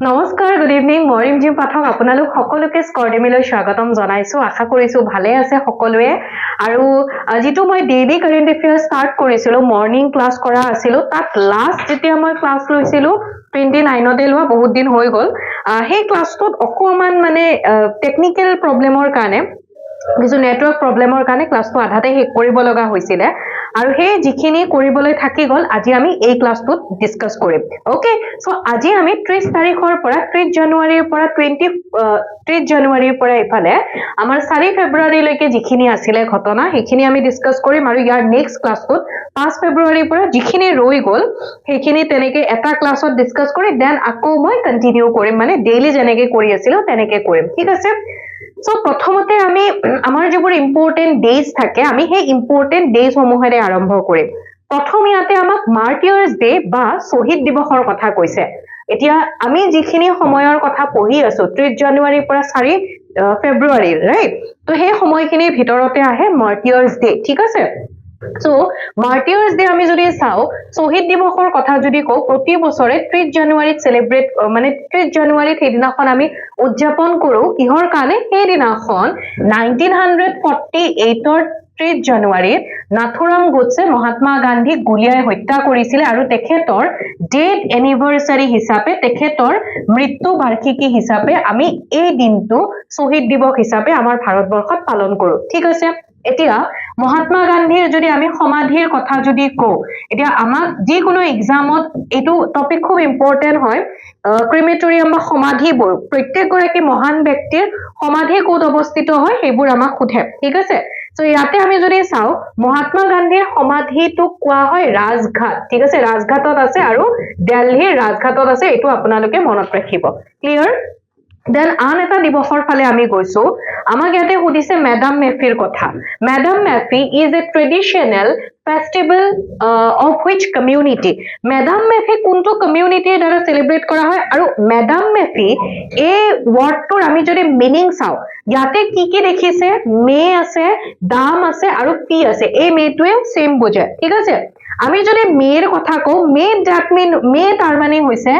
নমস্কাৰ, good evening. মই ৰিমঝিম পাঠক আপোনালোক সকলোকে স্কৰ্ডেমিলৈ স্বাগতম জনাইছো। আশা কৰিছো ভালে আছে সকলোৱে। আৰু যেটো মই ডেইলি কাৰেণ্ট এফেয়াৰ্স ষ্টাৰ্ট কৰিছিলো, মৰ্নিং ক্লাছ কৰা আছিলো, তাত লাষ্ট যেতিয়া মই ক্লাছ লৈছিলো 29তে লোৱা, বহুত দিন হৈ গ'ল। সেই ক্লাছটোত অকমান মানে টেকনিক্যাল প্ৰবলেমৰ কাৰণে, কিছু নেটৱৰ্ক প্ৰবলেমৰ কাৰণে ক্লাছটো আধাতে শেষ কৰিব লগা হৈছিলে। আৰু সেই যিখিনি কৰিবলৈ থাকি গ'ল, আজি আমি এই ক্লাছটোত ডিসকাস কৰিম। ওকে, সো আজি আমি 30 তাৰিখৰ পৰা 30 জানুৱাৰীৰ পৰা 30 জানুৱাৰীৰ পৰা ইফালে আমাৰ 4 ফেব্ৰুৱাৰীলৈকে যিখিনি আছিলে ঘটনা, সেইখিনি আমি ডিসকাস কৰিম। আৰু ইয়াৰ নেক্সট ক্লাছটোত 5 ফেব্ৰুৱাৰীৰ পৰা যিখিনি ৰৈ গ'ল সেইখিনি তেনেকে এটা ক্লাছত ডিসকাস কৰি দেন আকৌ মই কন্টিনিউ কৰিম, মানে ডেইলি যেনেকে কৰি আছিলো তেনেকে কৰিম। ঠিক আছে। সো প্ৰথমতে আমি আমাৰ যিবোৰ ইম্পৰ্টেন্ট ডেজ থাকে, আমি সেই ইম্পৰ্টেন্ট ডেজ সমূহেৰে আৰম্ভ কৰিম। প্ৰথম ইয়াতে আমাক মাৰ্টিয়াৰ্স ডে বা শ্বহীদ দিৱসৰ কথা কৈছে। এতিয়া আমি যিখিনি সময়ৰ কথা পঢ়ি আছো 30 জানুৱাৰীৰ পৰা 4 ফেব্ৰুৱাৰী, ৰাইট? তো সেই সময়খিনিৰ ভিতৰতে আহে মাৰ্টিয়াৰ্স ডে। ঠিক আছে। সো মাৰ্টিয়াৰ্স ডে আমি যদি চাও, শ্বহীদ দিৱসৰ কথা যদি কওঁ, প্ৰতি বছৰে 30 জানুৱাৰীত সেলিব্ৰেট, মানে 30 জানুৱাৰীত সেইদিনাখন আমি উদযাপন কৰো। কিহৰ কাৰণে? সেইদিনাখন 1948ৰ 30 জানুৱাৰীত নাথুৰাম গোডছে মহাত্মা গান্ধীক গুলিয়াই হত্যা কৰিছিলে, আৰু তেখেতৰ ডেথ এনিভাৰ্সাৰী হিচাপে, তেখেতৰ মৃত্যু বাৰ্ষিকী হিচাপে আমি এই দিনটো শ্বহীদ দিৱস হিচাপে আমাৰ ভাৰতবৰ্ষত পালন কৰো। ঠিক আছে। এতিয়া মহাত্মা গান্ধীৰ যদি আমি সমাধিৰ কথা যদি কওঁ, এতিয়া আমাক যিকোনো এক্সামত এইটো টপিক খুব ইম্পৰ্টেন্ট হয়। ক্ৰিমেটৰিয়াম বা সমাধিবোৰ, প্ৰত্যেকগৰাকী মহান ব্যক্তিৰ সমাধি ক'ত অৱস্থিত হয় সেইবোৰ আমাক সোধে। ঠিক আছে। সো ইয়াতে আমি যদি চাও, মহাত্মা গান্ধীৰ সমাধিটোক কোৱা হয় ৰাজঘাট। ঠিক আছে, ৰাজঘাটত আছে আৰু দিল্লীৰ ৰাজঘাটত আছে, এইটো আপোনালোকে মনত ৰাখিব। ক্লিয়াৰ? দেন আন এটা দিৱসৰ ফালে আমি গৈছো। আমাক ইয়াতে সুধিছে মেডাম মেফিৰ কথা। Medam Mephi is a traditional festival of which community. Medam Mephi কোনটো কমিউনিটিৰ দ্বাৰা সেলিব্ৰেট কৰা হয়? আৰু মেডাম মেফি এই ওয়াৰ্ডটোৰ আমি যদি মিনিং চাও, ইয়াতে কি কি দেখিছে? মে আছে, দাম আছে আৰু পি আছে। এই মেটোৱে সেম বুজায়। ঠিক আছে। আমি যদি মেৰ কথা কওঁ, মে তাৰ মানে হৈছে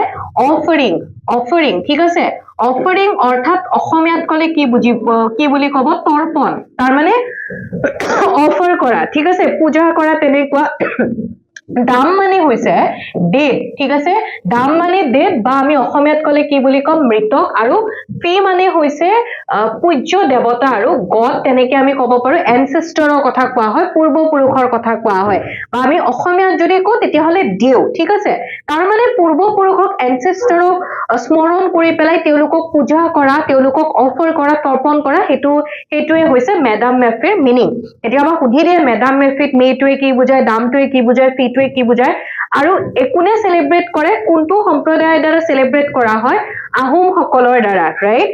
অফাৰিং। অফাৰিং। ঠিক আছে। অফাৰিং অৰ্থাৎ অসমীয়াত কলে কি বুলি কব? তৰ্পণ। তাৰ মানে অফাৰ কৰা। ঠিক আছে, পূজা কৰা তেনেকুৱা। দাম মানে হৈছে ডেড। ঠিক আছে। দাম মানে ডেড, বা আমি অসমীয়াত কলে কি বুলি কম? মৃতক। আৰু পি মানে হৈছে পূজ্য দেৱতা আৰু গড, তেনেকে আমি কব পাৰো। এনসেষ্টৰৰ কথা কোৱা হয়, পূৰ্বপুৰুষৰ কথা কোৱা হয়। বা আমি অসমীয়াত যদি কওঁ তেতিয়াহলে দেও। ঠিক আছে। তাৰ মানে পূৰ্বপুৰুষক, এনসেষ্টৰক স্মৰণ কৰি পেলাই তেওঁলোকক পূজা কৰা, তেওঁলোকক অফাৰ কৰা, তৰ্পণ কৰা, সেইটোৱে হৈছে মেডাম মেফিৰ মিনিং। কেতিয়াবা সুধি দিয়ে মেডাম মেফিত মেটোৱে কি বুজায়, দামটোৱে কি বুজায়, পিটোৱে কি বুজায়। আৰু কোনে সেলিব্ৰেট কৰে? কোনটো সম্প্ৰদায়ৰ দ্বাৰা সেলিব্ৰেট কৰা হয়? আহোম সকলৰ দ্বাৰা, ৰাইট?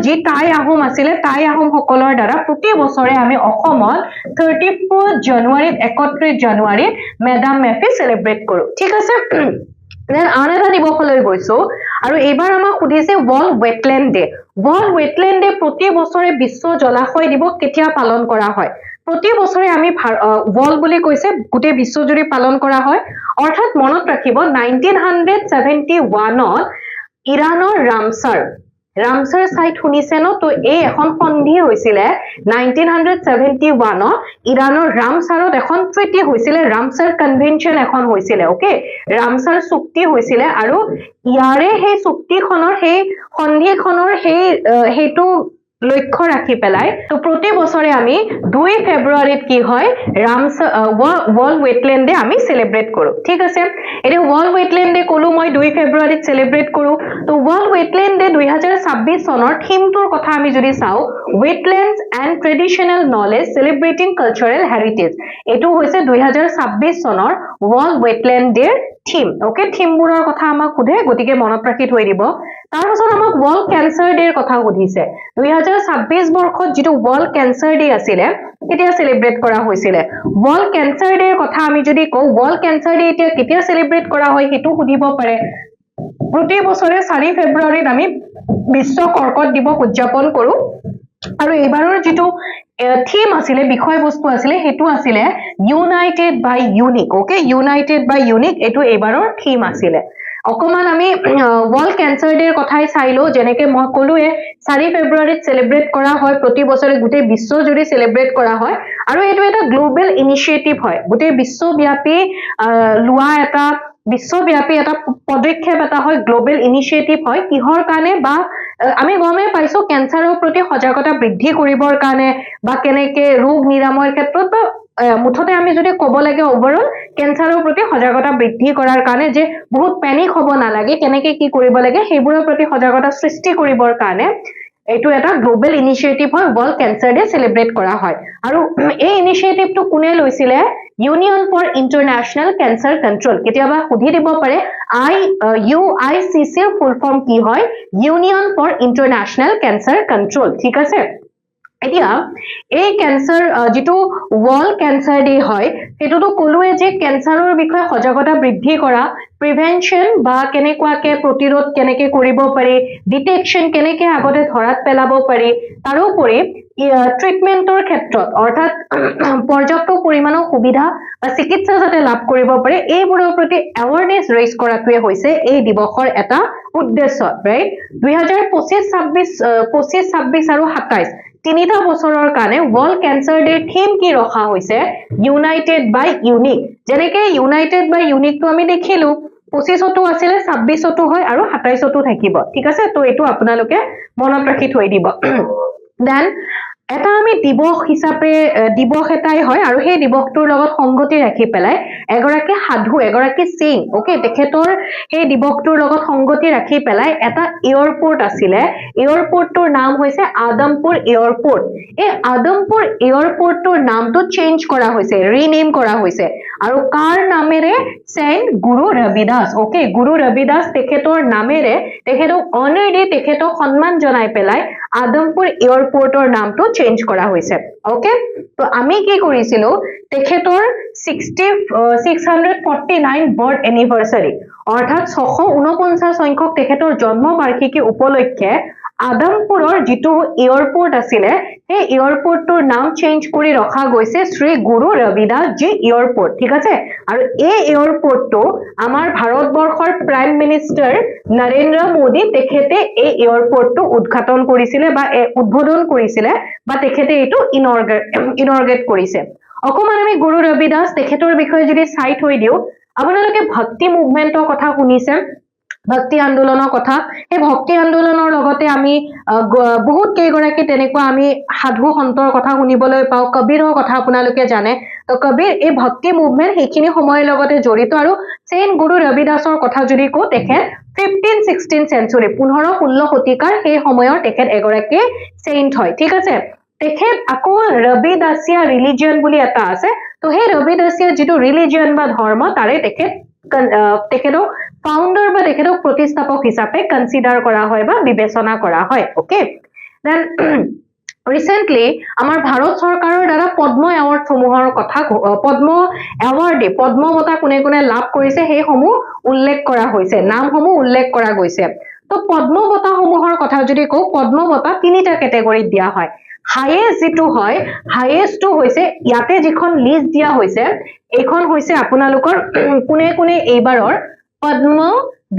যি টাই আহোম আছিলে, টাই আহোম সকলৰ দ্বাৰা প্ৰতি বছৰে আমি অসমত 31 জানুৱাৰীত, 31 জানুৱাৰীত মেডাম মেফি সেলিব্ৰেট কৰো। ঠিক আছে। আন এটা দিৱসলৈ গৈছো, আৰু এইবাৰ আমাক সুধিছে world wetland day. World wetland day প্ৰতি বছৰে বিশ্ব জলাশয় দিৱস কেতিয়া পালন কৰা হয়? প্ৰতি বছৰে আমি ৱৰ্ল্ড বুলি কৈছে, গোটেই বিশ্বজুৰি পালন কৰা হয়। অৰ্থাৎ মনত ৰাখিব 1971ত ইৰাণৰ ৰামছাৰ সাইট শুনিছে ন? তো এই এখন সন্ধি হৈছিলে 1971ত ইৰাণৰ ৰামছাৰত এখন ট্ৰিটি হৈছিলে, ৰামছাৰ কনভেনচন এখন হৈছিলে। ওকে, ৰামছাৰ চুক্তি হৈছিলে, আৰু ইয়াৰে সেই চুক্তিখনৰ, সেই সন্ধিখনৰ সেইটো লক্ষ্য ৰাখি পেলাই তো প্ৰতি বছৰে আমি 2 ফেব্ৰুৱাৰীত কি হয়? ৱৰ্ল্ড ৱেটলেণ্ড ডে আমি সেলিব্ৰেট কৰো। ঠিক আছে। এতিয়া ৱৰ্ল্ড ৱেটলেণ্ড ডে কলো মই 2 ফেব্ৰুৱাৰীত সেলিব্ৰেট কৰো। তো ৱৰ্ল্ড ৱেটলেণ্ড ডে 2026 চনৰ থিমটোৰ কথা আমি যদি চাও, wetlands and traditional knowledge celebrating cultural heritage. এইটো হৈছে 2026 চনৰ ৱৰ্ল্ড ৱেটলেণ্ড ডেৰ থিম। ওকে, থিমবোৰৰ কথা আমাক সোধে, গতিকে মনত ৰাখি থৈ দিব। তাৰপিছত আমাক ৱৰ্ল্ড কেঞ্চাৰ ডেৰ কথা সুধিছে। 2026 বৰ্ষত যিটো ৱৰ্ল্ড কেঞ্চাৰ ডে আছিলে, কেতিয়া সেলিব্ৰেট কৰা হৈছিলে? ৱৰ্ল্ড কেঞ্চাৰ ডেৰ কথা আমি যদি কওঁ, ৱৰ্ল্ড কেঞ্চাৰ ডে এতিয়া কেতিয়া সেলিব্ৰেট কৰা হয় সেইটো সুধিব পাৰে। প্ৰতি বছৰে 4 ফেব্ৰুৱাৰীত আমি বিশ্ব কৰ্কট দিৱস উদযাপন কৰো। আৰু এইবাৰৰ যিটো থিম আছিলে, বিষয়বস্তু আছিলে, সেইটো আছিলে ইউনাইটেড বাই ইউনিক। ওকে, ইউনাইটেড বাই ইউনিক এইটো এইবাৰৰ থিম আছিলে। অকমান আমি ওয়াৰ্ল্ড ক্যান্সাৰ ডেৰ কথাই চাইলো যেনেকে মই কলোৱে 4 ফেব্ৰুৱাৰীত সেলিব্ৰেট কৰা হয় প্ৰতি বছৰে গোটেই বিশ্বজুৰি সেলিব্ৰেট কৰা হয় আৰু এটো এটা গ্লোবাল ইনিশিয়েটিভ হয় গোটেই বিশ্বব্যাপী লোৱা এটা বিশ্বব্যাপী এটা পদক্ষেপ এটা হয় গ্লোবাল ইনিশিয়েটিভ হয় কিহৰ কাৰণে বা আমি গমে পাইছো ক্যান্সাৰৰ প্ৰতি সজাগতা বৃদ্ধি কৰিবৰ কাৰণে বা কেনেকে ৰোগ নিৰাময়ৰ ক্ষেত্ৰত মুঠতে আমি যদি ক'ব লাগে ওভাৰঅল ক্যান্সাৰৰ প্ৰতি সজাগতা বৃদ্ধি কৰাৰ কাৰণে যে বহুত প্যানিক হ'ব নালাগে কেনেকে কি কৰিব লাগে সেইবোৰৰ প্ৰতি সজাগতা সৃষ্টি কৰিবৰ কাৰণে এইটো এটা গ্লোবাল ইনিশিয়েটিভ হয় ওয়াৰ্ল্ড ক্যান্সাৰ ডে সেলিব্ৰেট কৰা হয় আৰু এই ইনিশিয়েটিভটো কোনে লৈছিলে union for international cancer control কেতিয়াবা সুধি দিব পাৰে UICC ৰ ফুল ফৰ্ম কি হয় union for international cancer control ঠিক আছে এতিয়া এই ক্যান্সাৰ যেটো ওয়াৰ্ল্ড ক্যান্সাৰ ডে হয় হেতুটো কলুৱে যে ক্যান্সাৰৰ বিষয়ে সজাগতা বৃদ্ধি কৰা প্ৰিভেনশন বা কেনেকুৱাকে প্ৰতিৰোধ কেনেকে কৰিব পাৰি ডিটেকশন কেনেকে আগতে ধৰাত পেলাব পাৰি তাৰোপৰি ট্ৰিটমেন্টৰ ক্ষেত্ৰত অৰ্থাৎ পৰ্যাপ্ত পৰিমাণৰ সুবিধা বা চিকিৎসা যাতে লাভ কৰিব পাৰে এইবোৰৰ প্ৰতি এৱাৰনেছ ৰেইজ কৰাটোৱে হৈছে এই দিৱসৰ এটা উদ্দেশ্য ৰাইট 2025 26 আৰু 27 তিনিটা বছৰৰ কাৰণে ওয়াৰ্ল্ড ক্যান্সাৰ ডে থিম কি ৰখা হৈছে ইউনাইটেড বাই ইউনিক যেনেকে ইউনাইটেড বাই ইউনিকটো আমি দেখিলো 25তো আছিল 26তো হয় আৰু 27তো থাকিব ঠিক আছে তো এটো আপোনালোকে মনত ৰাখি থৈ দিব দেন এটা আমি দিৱস হিচাপে দিৱস এটাই হয় আৰু সেই দিৱসটোৰ লগত সংগতি ৰাখি পেলাই এগৰাকী সাধু এগৰাকী সিং ওকে তেখেতৰ সেই দিৱসটোৰ লগত সংগতি ৰাখি পেলাই এটা এয়াৰপোৰ্ট আছিলে এয়াৰপোৰ্টটোৰ নাম হৈছে আদমপুৰ এয়াৰপোৰ্ট এই আদমপুৰ এয়াৰপোৰ্টটোৰ নামটো চেঞ্জ কৰা হৈছে ৰিনেম কৰা হৈছে আৰু কাৰ নামেৰে সেন্ট গুৰু ৰবিদাস ওকে গুৰু ৰবিদাস তেখেতৰ নামেৰে তেখেতক অনাৰ দি তেখেতক সন্মান জনাই পেলাই আদমপুৰ এয়াৰপোৰ্টৰ নামটো চেঞ্জ কৰা হৈছে ওকে তো আমি কি কৰিছিলো তেখেতৰ 649 বাৰ্থ এনিভাৰ্সাৰী অৰ্থাৎ 649 সংখ্যক তেখেতৰ জন্ম বাৰ্ষিকী উপলক্ষে আদমপুৰৰ যেটো এয়াৰপোৰ্ট আছিলে সেই এয়াৰপোৰ্টটোৰ নাম চেঞ্জ কৰি ৰখা গৈছে শ্ৰী গুৰু ৰবিদাস জি এয়াৰপোৰ্ট ঠিক আছে আৰু এই এয়াৰপোৰ্টটো আমাৰ ভাৰতবৰ্ষৰ প্ৰাইম মিনিষ্টাৰ নৰেন্দ্ৰ মোদী তেখেতে এই এয়াৰপোৰ্টটো উদ্ঘাটন কৰিছিলে বা উদ্বোধন কৰিছিলে বা তেখেতে এটো ইনঅৰ্গেট কৰিছে অকমান আমি গুৰু ৰবিদাস তেখেতৰ বিষয়ে যদি চাই থৈ দিও আপোনালোকে ভক্তি মুভমেন্টৰ কথা শুনিছে ভক্তি আন্দোলনৰ কথা এই ভক্তি আন্দোলনৰ লগতে আমি বহুত কেইগৰাকী তেনেকুৱা আমি সাধু সন্তৰ কথা শুনিবলৈ পাওঁ কবিৰৰ কথা আপোনালোকে জানে তো কবিৰ এই ভক্তি মুভমেন্ট সেইখিনি সময়ৰ লগতে জড়িত আৰু সেন গুৰু ৰবিদাসৰ কথা যদি কও তেখেত 15-16 সেঞ্চুৰী 15-16 শতিকাৰ সেই সময়ৰ তেখেত এগৰাকী সেইন্ট হয় ঠিক আছে তেখেত আকৌ ৰবিদাসিয়া ৰিলিজিয়ন বুলি এটা আছে তো সেই ৰবিদাসিয়া যেটো ৰিলিজিয়ন বা ধৰ্ম তাৰে তেখেতক ফাউন্ডাৰ বা তেখেতক প্ৰতিষ্ঠাপক হিচাপে কনসিডাৰ কৰা হয় বা বিবেচনা কৰা হয় ওকে দেন ৰিসেন্টলি আমাৰ ভাৰত চৰকাৰৰ দ্বাৰা পদ্ম এৱাৰ্ড সমূহৰ কথা পদ্ম এৱাৰ্ডে পদ্ম বঁটা কোনে কোনে লাভ কৰিছে সেই সমূহ উল্লেখ কৰা হৈছে নামসমূহ উল্লেখ কৰা গৈছে তো পদ্ম বঁটা সমূহৰ কথা যদি কও পদ্ম বঁটা তিনিটা ক্যাটাগৰীত দিয়া হয় হাইয়েস্ট যেটো হয় হাইয়েস্টটো হৈছে ইয়াতে যিখন লিষ্ট দিয়া হৈছে এইখন হৈছে আপোনালোকৰ কোনে কোনে এইবাৰৰ পদ্ম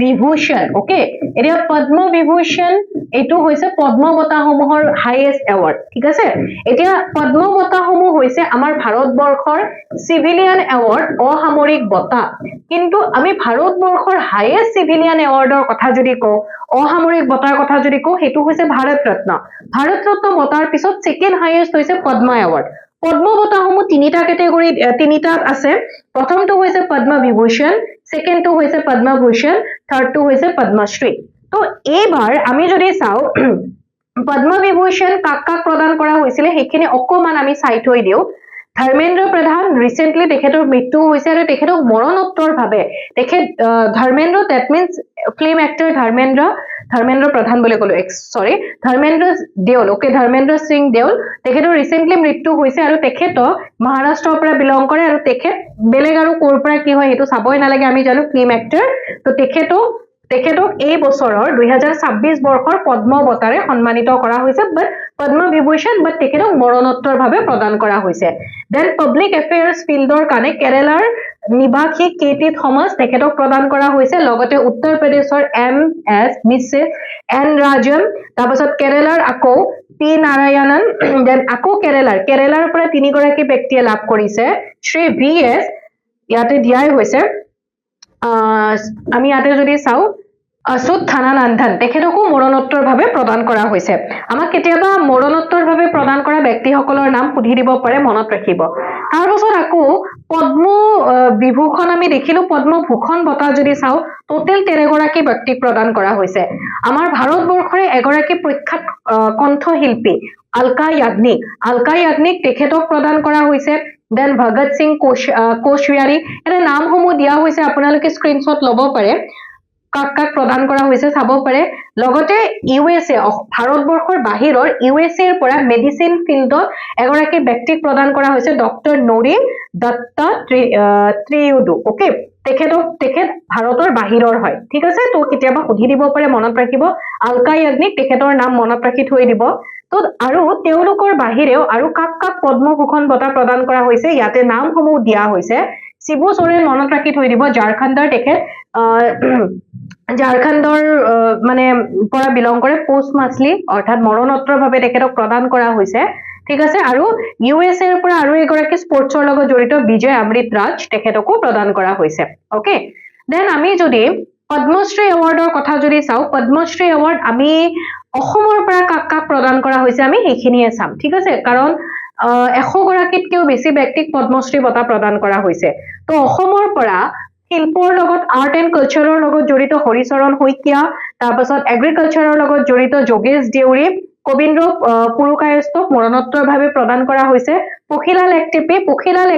বিভূষণ ওকে এতিয়া পদ্ম বিভূষণ এটো হৈছে পদ্ম বঁটা সমূহৰ হাইয়েস্ট এৱাৰ্ড ঠিক আছে এতিয়া পদ্ম বঁটা সমূহ হৈছে আমাৰ ভাৰতবৰ্ষৰ সিভিলিয়ান এৱাৰ্ড অসামৰিক বঁটা কিন্তু আমি ভাৰতবৰ্ষৰ হাইয়েস্ট সিভিলিয়ান এৱাৰ্ডৰ কথা যদি কও অসামৰিক বঁটাৰ কথা যদি কও হেতু হৈছে ভাৰত ৰত্ন বঁটাৰ পিছত সেকেন্ড হাইয়েস্ট হৈছে পদ্ম এৱাৰ্ড পদ্ম বঁটা সমূহ তিনিটা ক্যাটাগৰী তিনিটাত আছে প্ৰথমটো হৈছে পদ্ম বিভূষণ সেকেন্ডটো হৈছে পদ্মভূষণ থাৰ্ডটো হৈছে পদ্মশ্ৰী তো এইবাৰ আমি যদি চাও পদ্ম বিভূষণ কাক কাক প্ৰদান কৰা হৈছিল হেখিনি অকমান আমি চাই থৈ দিও ধৰ্মেন্দ্ৰ প্ৰধান ৰিসেন্টলি তেখেতৰ মৃত্যু হৈছে আৰু তেখেতক মৰণোত্তৰ ভাবে তেখেত Dharmendra that means film actor Dharmendra প্ৰধান বুলি কলো সৰি ধৰ্মেন্দ্ৰ দেওল ওকে ধৰ্মেন্দ্ৰ সিং দেওল তেখেতৰ ৰিসেন্টলি মৃত্যু হৈছে আৰু তেখেতক মহাৰাষ্ট্ৰৰ পৰা বিলং কৰে আৰু তেখেত বেলেগ আৰু কোৰ পৰা কি হয় হেতু চাবই নালাগে আমি জানো ফিল্ম এক্টৰ তো তেখেতক এই বছৰৰ 2026 বৰ্ষৰ পদ্ম বঁটাৰে সন্মানিত কৰা হৈছে বাট পদ্ম বিভূষণ বাট তেখেতক মৰণোত্তৰ ভাবে প্ৰদান কৰা হৈছে দেন পাব্লিক এফেয়াৰ্স ফিল্ডৰ কাৰণে কেৰালাৰ নিবাসী কেটি থমাস তেখেতক প্ৰদান কৰা হৈছে লগতে উত্তৰ প্ৰদেশৰ MS মিছেছ এন ৰাজন তাৰপিছত কেৰালাৰ আকৌ পি নাৰায়ণন দেন আকৌ কেৰালাৰ পৰা তিনিগৰাকী ব্যক্তিয়ে লাভ কৰিছে শ্ৰী VS ইয়াতে দিয়াই হৈছে আমি ইয়াতে যদি চাও অসুত থানানন্দন তেখেতকো মৰণোত্তৰ ভাৱে প্ৰদান কৰা হৈছে আমাক কেতিয়াবা মৰণোত্তৰ ভাৱে প্ৰদান কৰা ব্যক্তিসকলৰ নাম সুধি দিব পাৰে মনত ৰাখিব তাৰ পাছত আকৌ পদ্ম বিভূষণ আমি দেখিলো পদ্মভূষণ বঁটা যদি চাও টোটেল 13 গৰাকী ব্যক্তিক প্ৰদান কৰা হৈছে আমাৰ ভাৰতবৰ্ষৰে এগৰাকী প্ৰখ্যাত কণ্ঠশিল্পী আলকা য়াগনিক তেখেতক প্ৰদান কৰা হৈছে দেন ভগত সিং কোশিয়াৰী এনে নামসমূহ দিয়া হৈছে আপোনালোকে স্ক্ৰিনশ্বট ল'ব পাৰে কাক প্ৰদান কৰা হৈছে চাব পাৰে লগতে USA ভাৰতবৰ্ষৰ বাহিৰৰ USA ৰ পৰা মেডিচিন ফিল্ডত এগৰাকী ব্যক্তিক প্ৰদান কৰা হৈছে ডক্টৰ নৰি দত্ত ত্ৰিয়ুডু ওকে তেখেত ভাৰতৰ বাহিৰৰ হয় ঠিক আছে তো কেতিয়াবা সুধি দিব পাৰে মনত ৰাখিব আলকা য়াগনিক তেখেতৰ নাম মনত ৰাখি থৈ দিব তো আৰু তেওঁলোকৰ বাহিৰেও আৰু কাক পদ্মভূষণ বঁটা প্ৰদান কৰা হৈছে ইয়াতে নামসমূহ দিয়া হৈছে শিবু সোৰেন মনত ৰাখি থৈ দিব ঝাৰখণ্ডৰ তেখেত ঝাৰখণ্ডৰ মানে পৰা বিলং কৰে পোষ্ট মাছলি অৰ্থাৎ মৰণোত্তৰ ভাৱে তেখেতক প্ৰদান কৰা হৈছে ঠিক আছে আৰু USA ৰ পৰা আৰু এগৰাকী স্পৰ্টছৰ লগত জড়িত বিজয় অমৃত ৰাজ তেখেতকো প্ৰদান কৰা হৈছে ওকে দেন আমি যদি পদ্মশ্ৰী এৱাৰ্ডৰ কথা যদি চাও পদ্মশ্ৰী এৱাৰ্ড আমি অসমৰ পৰা কাক প্ৰদান কৰা হৈছে আমি সেইখিনিয়ে চাম ঠিক আছে কাৰণ 100 গৰাকীতকৈও বেছি ব্যক্তিক পদ্মশ্ৰী বঁটা প্ৰদান কৰা হৈছে তো অসমৰ পৰা শিল্পৰ লগত আৰ্ট এণ্ড কালচাৰৰ লগত জড়িত হৰিচৰণ শইকীয়া তাৰপাছত এগ্ৰিকালচাৰৰ লগত জড়িত যোগেশ দেউৰী কবিন্দ্ৰ পুৰকায়স্থক মৰণোত্তৰ ভাৱে প্ৰদান কৰা হৈছে পখিলাল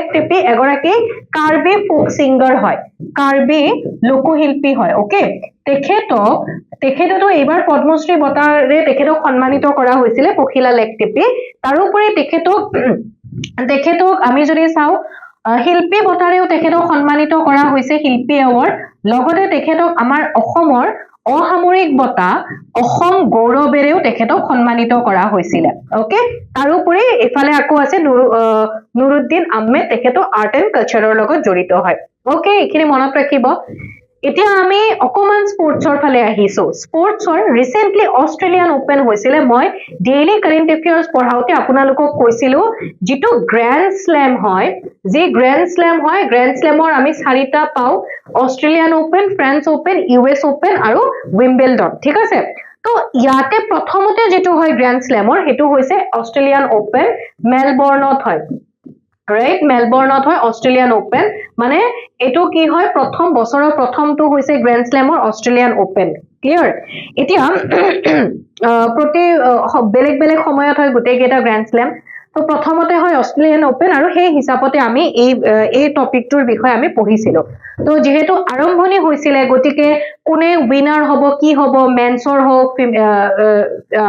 একটেপি এগৰাকী কাৰ্বি ফোক সিংগাৰ হয় কাৰ্বি লোকশিল্পী হয় ওকে তেখেততো এইবাৰ পদ্মশ্ৰী বঁটাৰে তেখেতক সন্মানিত কৰা হৈছিল পখিলাল একটেপি তাৰোপৰি তেখেতক আমি যদি চাও শিল্পী বঁটাৰেও তেখেতক সন্মানিত কৰা হৈছে শিল্পী এৱাৰ্ড লগতে তেখেতক আমাৰ অসমৰ অসামৰিক বঁটা অসম গৌৰৱেৰেও তেখেতক সন্মানিত কৰা হৈছিল ওকে তাৰোপৰি এফালে আকৌ আছে নুৰুদ্দিন আহমেদ তেখেতক আৰ্ট এণ্ড কালচাৰৰ লগত জড়িত হয় ওকে এইখিনি মনত ৰাখিব এতিয়া আমি অকমান স্পৰ্টছৰ ফালে আহিছো স্পৰ্টছৰ ৰিসেন্টলি অস্ট্ৰেলিয়ান ওপেন হৈছিলে মই ডেইলি কাৰেন্ট এফেয়াৰ্স পঢ়াওতে আপোনালোকক কৈছিলো যেটো গ্ৰ্যান্ড স্ল্যাম হয় যে গ্ৰ্যান্ড স্ল্যামৰ আমি 4টা পাও Australian open France open US open আৰু উইম্বলডন ঠিক আছে তো ইয়াতে প্ৰথমতে যেটো হয় গ্ৰ্যান্ড স্ল্যামৰ হেতু হৈছে অস্ট্ৰেলিয়ান ওপেন মেলবৰ্ণত হয় ৰাইট মেলবৰ্ণত হয় অস্ট্ৰেলিয়ান ওপেন মানে এটো কি হয় প্ৰথম বছৰৰ প্ৰথমটো হৈছে গ্ৰ্যান্ড স্ল্যামৰ অস্ট্ৰেলিয়ান ওপেন ক্লিয়াৰ এতিয়া প্ৰতি বেলেগ সময়ত হয় গুটেকেটা গ্ৰ্যান্ড স্ল্যাম তো প্ৰথমতে হয় অস্ট্ৰেলিয়ান ওপেন আৰু সেই হিচাপতে আমি এই টপিকটোৰ বিষয়ে আমি পঢ়িছিলো তো যেহেতু আৰম্ভণি হৈছিল গতিকে কোনে উইনাৰ হ'ব কি হ'ব মেন্সৰ হোক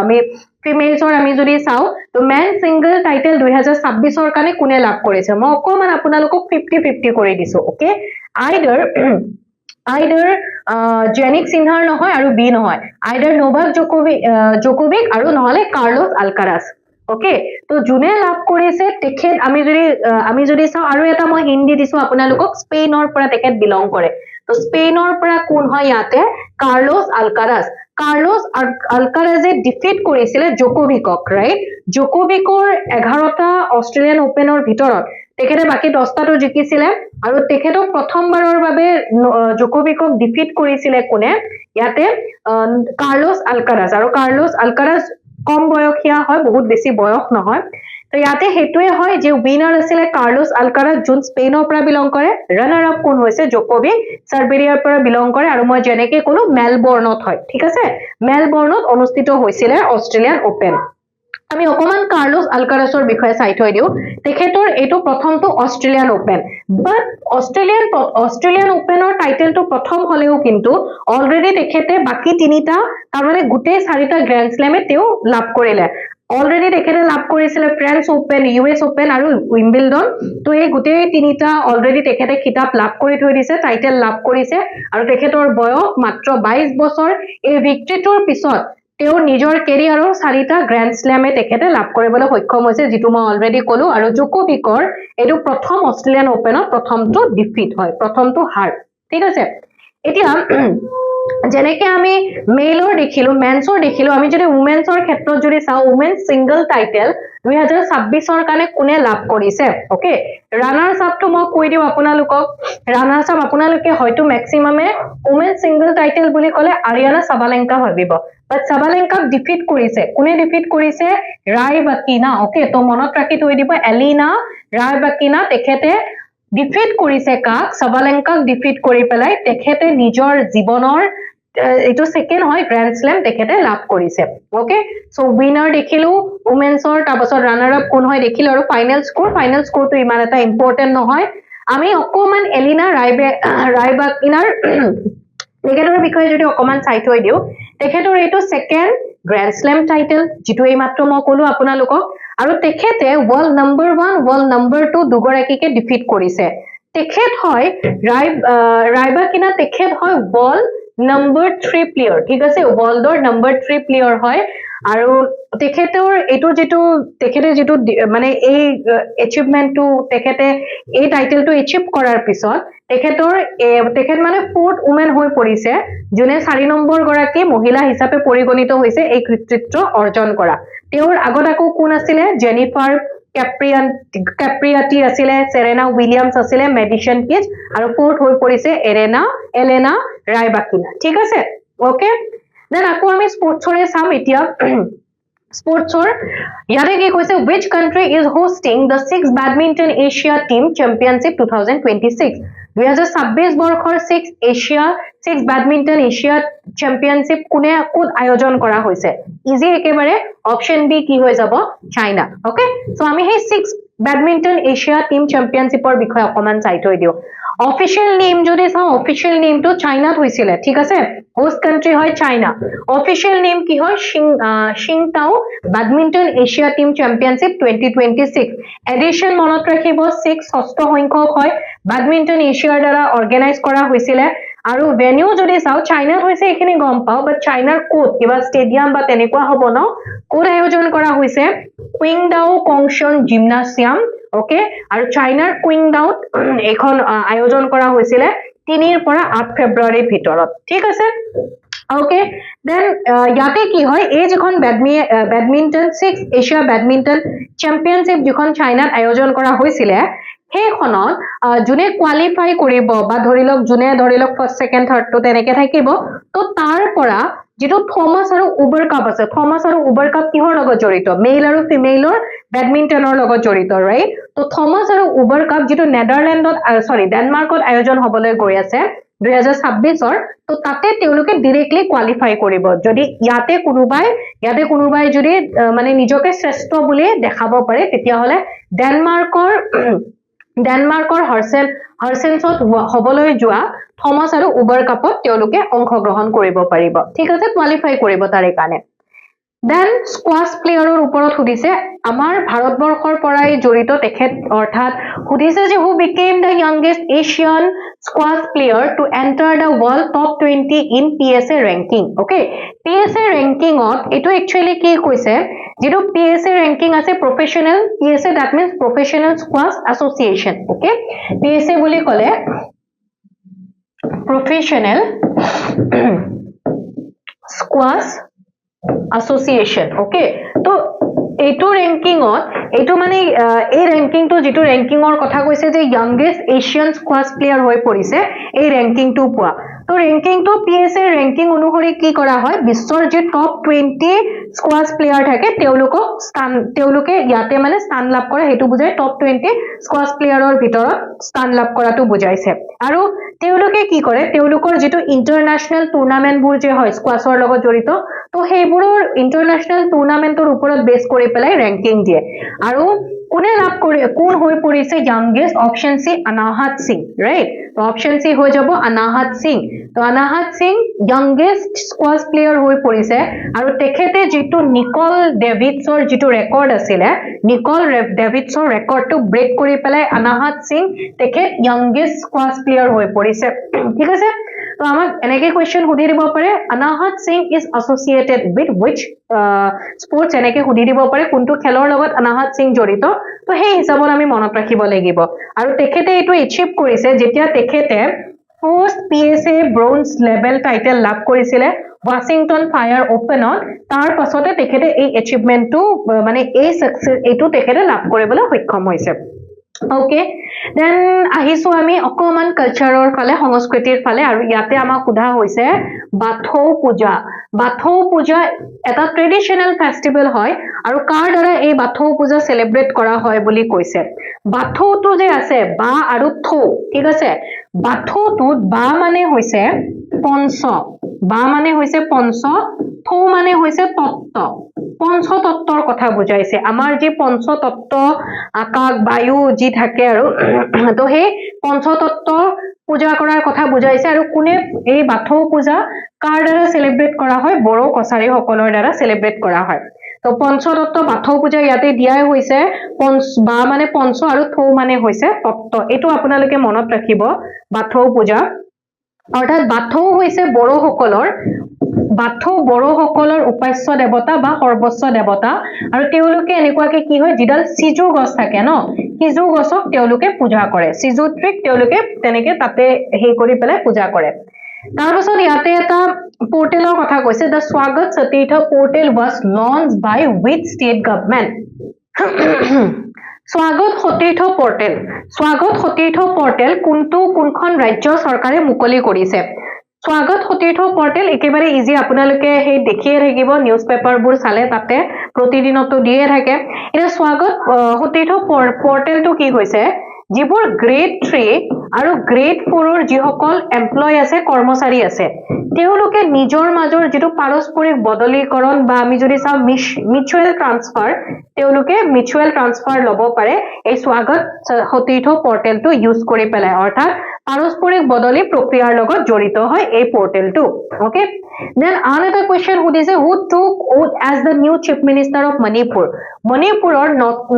আমি ফিমেলছৰ আমি যদি চাও তো মেন সিঙ্গল টাইটেল 2026 ৰ কাৰণে কোনে লাভ কৰিছে মই অকমান আপোনালোকক 50-50 কৰি দিছো ওকে আইডাৰ জেনিক সিনহাৰ নহয় আৰু বি নহয় আইডাৰ নোভাক জোকোভিক আৰু নহলে কাৰ্লোছ আলকাৰাজ ওকে তো জুনে লাভ কৰিছে তেখেত আমি যদি চাও আৰু এটা মই হিন্দি দিছো আপোনালোকক স্পেইনৰ পৰা তেখেত বিলং কৰে তো স্পেইনৰ পৰা কোন হয় ইয়াতে কাৰ্লোছ আলকাৰাজে ডিফিট কৰিছিল জোকোভিকক ৰাইট জোকোভিকৰ 11টা অস্ট্ৰেলিয়ান ওপেনৰ ভিতৰত তেখেতে বাকি 10টাটো জিকিছিল আৰু তেখেতক প্ৰথমবাৰৰ বাবে জোকোভিকক ডিফিট কৰিছিল কোনে ইয়াতে কাৰ্লোছ আলকাৰাজ আৰু কাৰ্লোছ আলকাৰাজ কম বয়সীয়া হয় বহুত বেছি বয়স নহয় তো ইয়াতে হেতুৱে হয় যে উইনাৰ আছিল কাৰ্লোছ আলকাৰাজ যোন স্পেইনৰ পৰা বিলং কৰে ৰানাৰ আপ কোন হৈছে জোকোভিক সাৰ্বিয়াৰ পৰা বিলং কৰে আৰু মই যেনেকে কোনো মেলবৰ্ণত হয় ঠিক আছে মেলবৰ্ণত অনুষ্ঠিত হৈছিল অস্ট্ৰেলিয়ান ওপেন আমি অকমান কাৰ্লোছ আলকাৰাজৰ বিষয়ে চাই থৈ দিও তেখেতৰ এটো প্ৰথমটো অস্ট্ৰেলিয়ান ওপেন বাট অস্ট্ৰেলিয়ান ওপেনৰ টাইটেলটো প্ৰথম হলেও কিন্তু অলৰেডি তেখেতে বাকি তিনিটা তাৰমানে গুটে 4টা গ্ৰ্যান্ড স্ল্যামে তেও লাভ কৰিলে অলৰেডি তেখেতে লাভ কৰিছিল ফ্ৰান্স ওপেন US ওপেন আৰু উইম্বলডন তো এই গুটে তিনিটা অলৰেডি তেখেতে খিতাপ লাভ কৰি থৈ দিছে টাইটেল লাভ কৰিছে আৰু তেখেতৰ বয়স মাত্ৰ 22 বছৰ এই ভিক্টৰীটোৰ পিছত তেওঁ নিজৰ কেৰিয়াৰৰ 4টা গ্ৰেণ্ড স্লেমে তেখেতে লাভ কৰিবলৈ সক্ষম হৈছে যেটো মই অলৰেডি কলো আৰু জোকোভিকৰ এটো প্ৰথম অস্ট্ৰেলিয়ান ওপেনত প্ৰথমটো ডিফিট হয় প্ৰথমটো হাৰ ঠিক আছে এতিয়া যেনেকে আমি মেলৰ দেখিলো মেন্সৰ দেখিলো আমি যদি উমেন্সৰ ক্ষেত্ৰত যদি চাও উমেন সিঙ্গল টাইটেল 2026 ৰ কাৰণে কোনে লাভ কৰিছে ওকে ৰানাৰ্স আপটো মই কৈ দিও আপোনালোকক ৰানাৰ্স আপ আপোনালোকে হয়তো ম্যাক্সিমামে উমেন সিঙ্গল টাইটেল বুলি কলে আৰিয়ানা সাবালেঙ্কা ভাবিব বাট সাবালেঙ্কাক ডিফিট কৰিছে কোনে ডিফিট কৰিছে ৰায়বাকিনা ওকে তো মনত ৰাখি থৈ দিব এলিনা ৰায়বাকিনা তেখেতে ডিফিট কৰিছে কাক সাবালেঙ্কাক ডিফিট কৰি পেলাই তেখেতে নিজৰ জীৱনৰ এটো সেকেন্ড হয় গ্ৰ্যান্ড স্ল্যাম তেখেতে লাভ কৰিছে ওকে সো উইনাৰ দেখিলো উমেন্সৰ তাৰপাছত ৰানাৰ আপ কোন হয় দেখিলো আৰু ফাইনাল স্কোৰ তো ইমান এটা ইম্পৰ্টেন্ট নহয় আমি অকমান এলিনা ৰায়বাকিনাৰ তেখেতৰ বিষয়ে যদি অকমান চাই থৈ দিও তেখেতৰ এটো সেকেন্ড গ্ৰ্যান্ড স্ল্যাম টাইটেল যেটো এই মাত্ৰ মই কলো আপোনালোকক আৰু তেখেতে ওয়াৰ্ল্ড নাম্বাৰ 1 ওয়াৰ্ল্ড নাম্বাৰ 2 দুগৰাকীকে ডিফিট কৰিছে তেখেত হয় ৰায়বাকিনা তেখেত হয় ওয়াৰ্ল্ড নাম্বাৰ 3 প্লেয়াৰ ঠিক আছে ওয়াৰ্ল্ডৰ নাম্বাৰ 3 প্লেয়াৰ হয় আৰু তেখেতৰ এটো যেটো তেখেতে যেটো মানে এই এচিভমেন্টটো তেখেতে এই টাইটেলটো এচিভ কৰাৰ পিছত তেখেত মানে ফোৰ্থ উমেন হৈ পৰিছে যোনে 4 নম্বৰ গৰাকী মহিলা হিচাপে পৰিগণিত হৈছে এই কৃতিত্ব অৰ্জন কৰা তেওঁৰ আগত আকৌ কোন আছিল জেনিফাৰ ক্যাপ্ৰিয়াটি আছিল সেৰেনা উইলিয়ামছ আছিল মেডিসন কিজ আৰু ফোৰ্থ হৈ পৰিছে এলেনা ৰায়বাকিনা ঠিক আছে ওকে দেন আকৌ আমি স্পৰ্টছৰে চাম এতিয়া স্পৰ্টছৰ ইয়াতে কি কৈছে which country is hosting the 6th badminton asia team championship 2026 2026 বৰ্ষৰ 6 badminton asia championship কোনে কোন আয়োজন কৰা হৈছে ইজি একেবাৰে অপশন বি কি হৈ যাব চাইনা ওকে সো আমি সেই 6 badminton asia team championship ৰ বিষয়ে অকমান চাই থৈ দিও অফিশিয়াল নেম যদি চাও অফিশিয়াল নেম তো চাইনাত হৈছিল ঠিক আছে হোস্ট কান্ট্রি হয় চাইনা অফিশিয়াল নেম কি হয় Qingdao badminton Asia team championship 2026 edition মনত ৰাখিব 6 ষষ্ঠ সংখ্যক হয় ব্যাডমিন্টন এশিয়াৰ দ্বাৰা অৰ্গানাইজ কৰা হৈছিল আৰু ভেনিউ যদি চাও চাইনাত হৈছে এখিনি গম পাও বাট চাইনাৰ কোড কিবা ষ্টেডিয়াম বা তেনেকুৱা হ'ব ন কোড আয়োজন কৰা হৈছে কুইংডাও কংশন জিমনাসিয়াম ওকে আৰু চাইনাৰ কুইংডাউত এখন আয়োজন কৰা হৈছিল 3 পৰা 8 ফেব্ৰুৱাৰীৰ ভিতৰত ঠিক আছে ওকে দেন ইয়াতে কি হয় এই যখন ব্যাডমিন্টন 6 এশিয়া ব্যাডমিন্টন চ্যাম্পিয়নশিপ যখন চাইনাত আয়োজন কৰা হৈছিল হেখনত জুনে কোৱালিফাই কৰিব বা ধৰিলক জুনে ধৰিলক ফাৰ্স্ট সেকেন্ড থাৰ্ড তো তেনেকে থাকিব তো তাৰ পৰা যেটো থমাস আৰু উবাৰ কাপ আছে থমাস আৰু উবাৰ কাপ কিহৰ লগত জড়িত মেল আৰু ফিমেলৰ ব্যাডমিন্টনৰ লগত জড়িত ৰাইট তো থমাস আৰু উবাৰ কাপ যেটো নেদাৰল্যান্ডত ডেনমাৰ্কত আয়োজন হ'বলৈ গৈ আছে 2026 ৰ তো তাতে তেওঁলোকে ডাইৰেক্টলি কোৱালিফাই কৰিব যদি ইয়াতে কোনোবাই যদি মানে নিজকে শ্ৰেষ্ঠ বুলি দেখাব পাৰে তেতিয়া হলে ডেনমাৰ্কৰ হাৰ্সেনছত হ'বলৈ যোৱা থমাস আৰু উবাৰ কাপত তেওঁলোকে অংশগ্ৰহণ কৰিব পাৰিব ঠিক আছে কোৱালিফাই কৰিব তাৰে কাৰণে দেন স্কোয়াশ প্লেয়াৰৰ ওপৰত সুধিছে আমাৰ ভাৰতবৰ্ষৰ পৰাই জড়িত তেখেত অৰ্থাৎ সুধিছে যে who became the youngest Asian squash player to enter the world top 20 in PSA ranking okay PSA ranking ত এটো একচুয়ালি কি কৈছে যেটো PSA ranking আছে professional PSA that means professional squash association okay PSA বুলি কলে professional squash association okay তো এইটো ৰেংকিংত এইটো মানে এই ৰেংকিংটো যেটো ৰেংকিংৰ কথা কৈছে যে youngest Asian squash player হৈ পৰিছে এই ৰেংকিংটো পোৱা তো ৰেংকিংটো PSA ৰেংকিং অনুসৰি কি কৰা হয় বিশ্বৰ যে টপ 20 স্কোয়াশ প্লেয়াৰ থাকে তেওঁলোকে ইয়াতে মানে স্থান লাভ কৰে হেতু বুজায় টপ 20 স্কোয়াশ প্লেয়াৰৰ ভিতৰত স্থান লাভ কৰাটো বুজাইছে আৰু তেওঁলোকে কি কৰে তেওঁলোকৰ যেটো ইন্টাৰনেশনাল টুৰ্নামেন্ট বোৰ যে হয় স্কোয়াশৰ লগত জড়িত তো হেইবোৰৰ ইন্টাৰনেশনাল টুৰ্নামেন্টৰ ওপৰত বেস কৰি পেলাই ৰেংকিং দিয়ে আৰু কোনে লাভ কৰে কোন হৈ পৰিছে youngest অপশন সি অনাহত সিং ৰাইট তো অপশন সি হৈ যাব অনাহত সিং তো অনাহত সিং youngest স্কোয়াশ প্লেয়াৰ হৈ পৰিছে আৰু তেখেতে যেটো নিকল ডেভিডছৰ যেটো ৰেকৰ্ড আছিল নিকল ডেভিডছৰ ৰেকৰ্ডটো ব্ৰেক কৰি পেলাই অনাহত সিং তেখেত youngest স্কোয়াশ প্লেয়াৰ হৈ পৰিছে ঠিক আছে তো আমাক এনেকে কোৱেশ্চন সুধি দিব পাৰে Anahat Singh is associated with which sports এনেকে সুধি দিব পাৰে কোনটো খেলৰ লগত অনাহত সিং জড়িত তো সেই হিচাপত আমি মনত ৰাখিব লাগিব আৰু তেখেতে এইটো এচিভ কৰিছে যেতিয়া তেখেতে first PSA bronze level title লাভ কৰিছিলে ৱাশ্বিংটন ফায়াৰ ওপেনত তাৰ পাছতে তেখেতে এই এচিভমেন্টটো মানে এই সাকসেস এইটো তেখেতে লাভ কৰিবলৈ সক্ষম হৈছে Okay, then আহিছো আমি অকমান কালচাৰৰ ফালে সংস্কৃতিৰ ফালে আৰু ইয়াতে আমাক সোধা হৈছে বাথৌ পূজা এটা ট্ৰেডিশনেল ফেষ্টিভেল হয় আৰু কাৰ দ্বাৰা এই বাথৌ পূজা সেলিব্ৰেট কৰা হয় বুলি কৈছে বাথৌটো যে আছে বা আৰু থৌ ঠিক আছে বাথৌটোত বা মানে হৈছে পঞ্চ থৌ মানে হৈছে তত্ত্ব পঞ্চতত্ত্বৰ কথা বুজাইছে আমাৰ যে পঞ্চতত্ত্ব আকাশ বায়ু যি থাকে আৰু তো সেই পঞ্চতত্ত্ব পূজা কৰাৰ কথা বুজাইছে আৰু কোনে এই বাথৌ পূজা কাৰ দ্বাৰা সেলিব্ৰেট কৰা হয় বড়ো কছাৰী সকলৰ দ্বাৰা সেলিব্ৰেট কৰা হয় তো পঞ্চতত্ত্ব বাথৌ পূজা ইয়াতে দিয়াই হৈছে বা মানে পঞ্চ আৰু থৌ মানে হৈছে তত্ত্ব এটো আপোনালোকে মনত ৰাখিব বাথৌ পূজা অৰ্থাৎ বাথৌ হৈছে বড়ো সকলৰ উপাস্য দেৱতা বা সৰ্বোচ্চ দেৱতা আৰু তেওঁলোকে এনেকুৱাকে কি হয় যিডাল সিজু গছ থাকে ন সিজু গছক তেওঁলোকে পূজা কৰে সিজু ট্ৰিক তেওঁলোকে তেনেকে তাতে হেই কৰি পেলাই পূজা কৰে তাৰ পাছত ইয়াতে এটা পোৰ্টেলৰ কথা কৈছে the স্বাগত সতীৰ্থ portal was launched by which state government স্বাগত সতীৰ্থ পোৰ্টেল কোনখন ৰাজ্য চৰকাৰে মুকলি কৰিছে স্বাগত সতীৰ্থ পোৰ্টেল একেবাৰে ইজি আপোনালোকে হেই দেখিয়ে থাকিব নিউজ পেপাৰবোৰ চালে তাতে প্ৰতিদিনতো দিয়ে থাকে এটা স্বাগত সতীৰ্থ পোৰ্টেলটো কি হৈছে যিবোৰ গ্ৰেড 3 আৰু গ্ৰেড 4 ৰ যিসকল এমপ্লয় আছে কৰ্মচাৰী আছে তেওঁলোকে নিজৰ মাজৰ যেটো পাৰস্পৰিক বদলীকৰণ বা আমি যদি চাও মিউচুৱেল ট্ৰান্সফাৰ লব পাৰে এই স্বাগত সতীৰ্থ পোৰ্টেলটো ইউজ কৰি পেলাই অৰ্থাৎ পাৰস্পৰিক বদলি প্ৰক্ৰিয়াৰ লগত জড়িত হয় এই পোৰ্টেলটো ওকে দেন আন এটা কোৱেশ্চন সুধিছে who took oath as the new chief minister of মণিপুৰৰ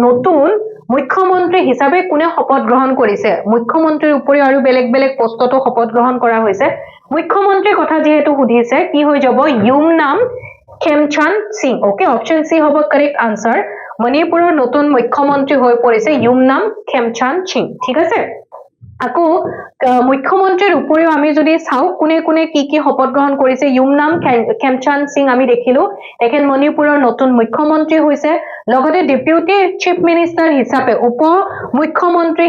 নতুন মুখ্যমন্ত্ৰী হিচাপে কোনে শপত গ্ৰহণ কৰিছে মুখ্যমন্ত্ৰীৰ উপৰি আৰু বেলেগ পোষ্টতো শপত গ্ৰহণ কৰা হৈছে মুখ্যমন্ত্ৰীৰ কথা যেহেতু সুধিছে কি হৈ যাব ইউমনাম খেমচান সিং ওকে অপচন সি হ'ব কাৰেক্ট আনসাৰ মণিপুৰৰ নতুন মুখ্যমন্ত্ৰী হৈ পৰিছে ইউমনাম খেমচান সিং ঠিক আছে আকৌ মুখ্যমন্ত্ৰীৰ উপৰিও আমি যদি চাও কোনে কি শপত গ্ৰহণ কৰিছে ইউমনাম খেমচান সিং আমি দেখিলো এখন মণিপুৰৰ নতুন মুখ্যমন্ত্ৰী হৈছে লগতে ডেপুটি চিফ মিনিষ্টাৰ হিচাপে উপমুখ্যমন্ত্ৰী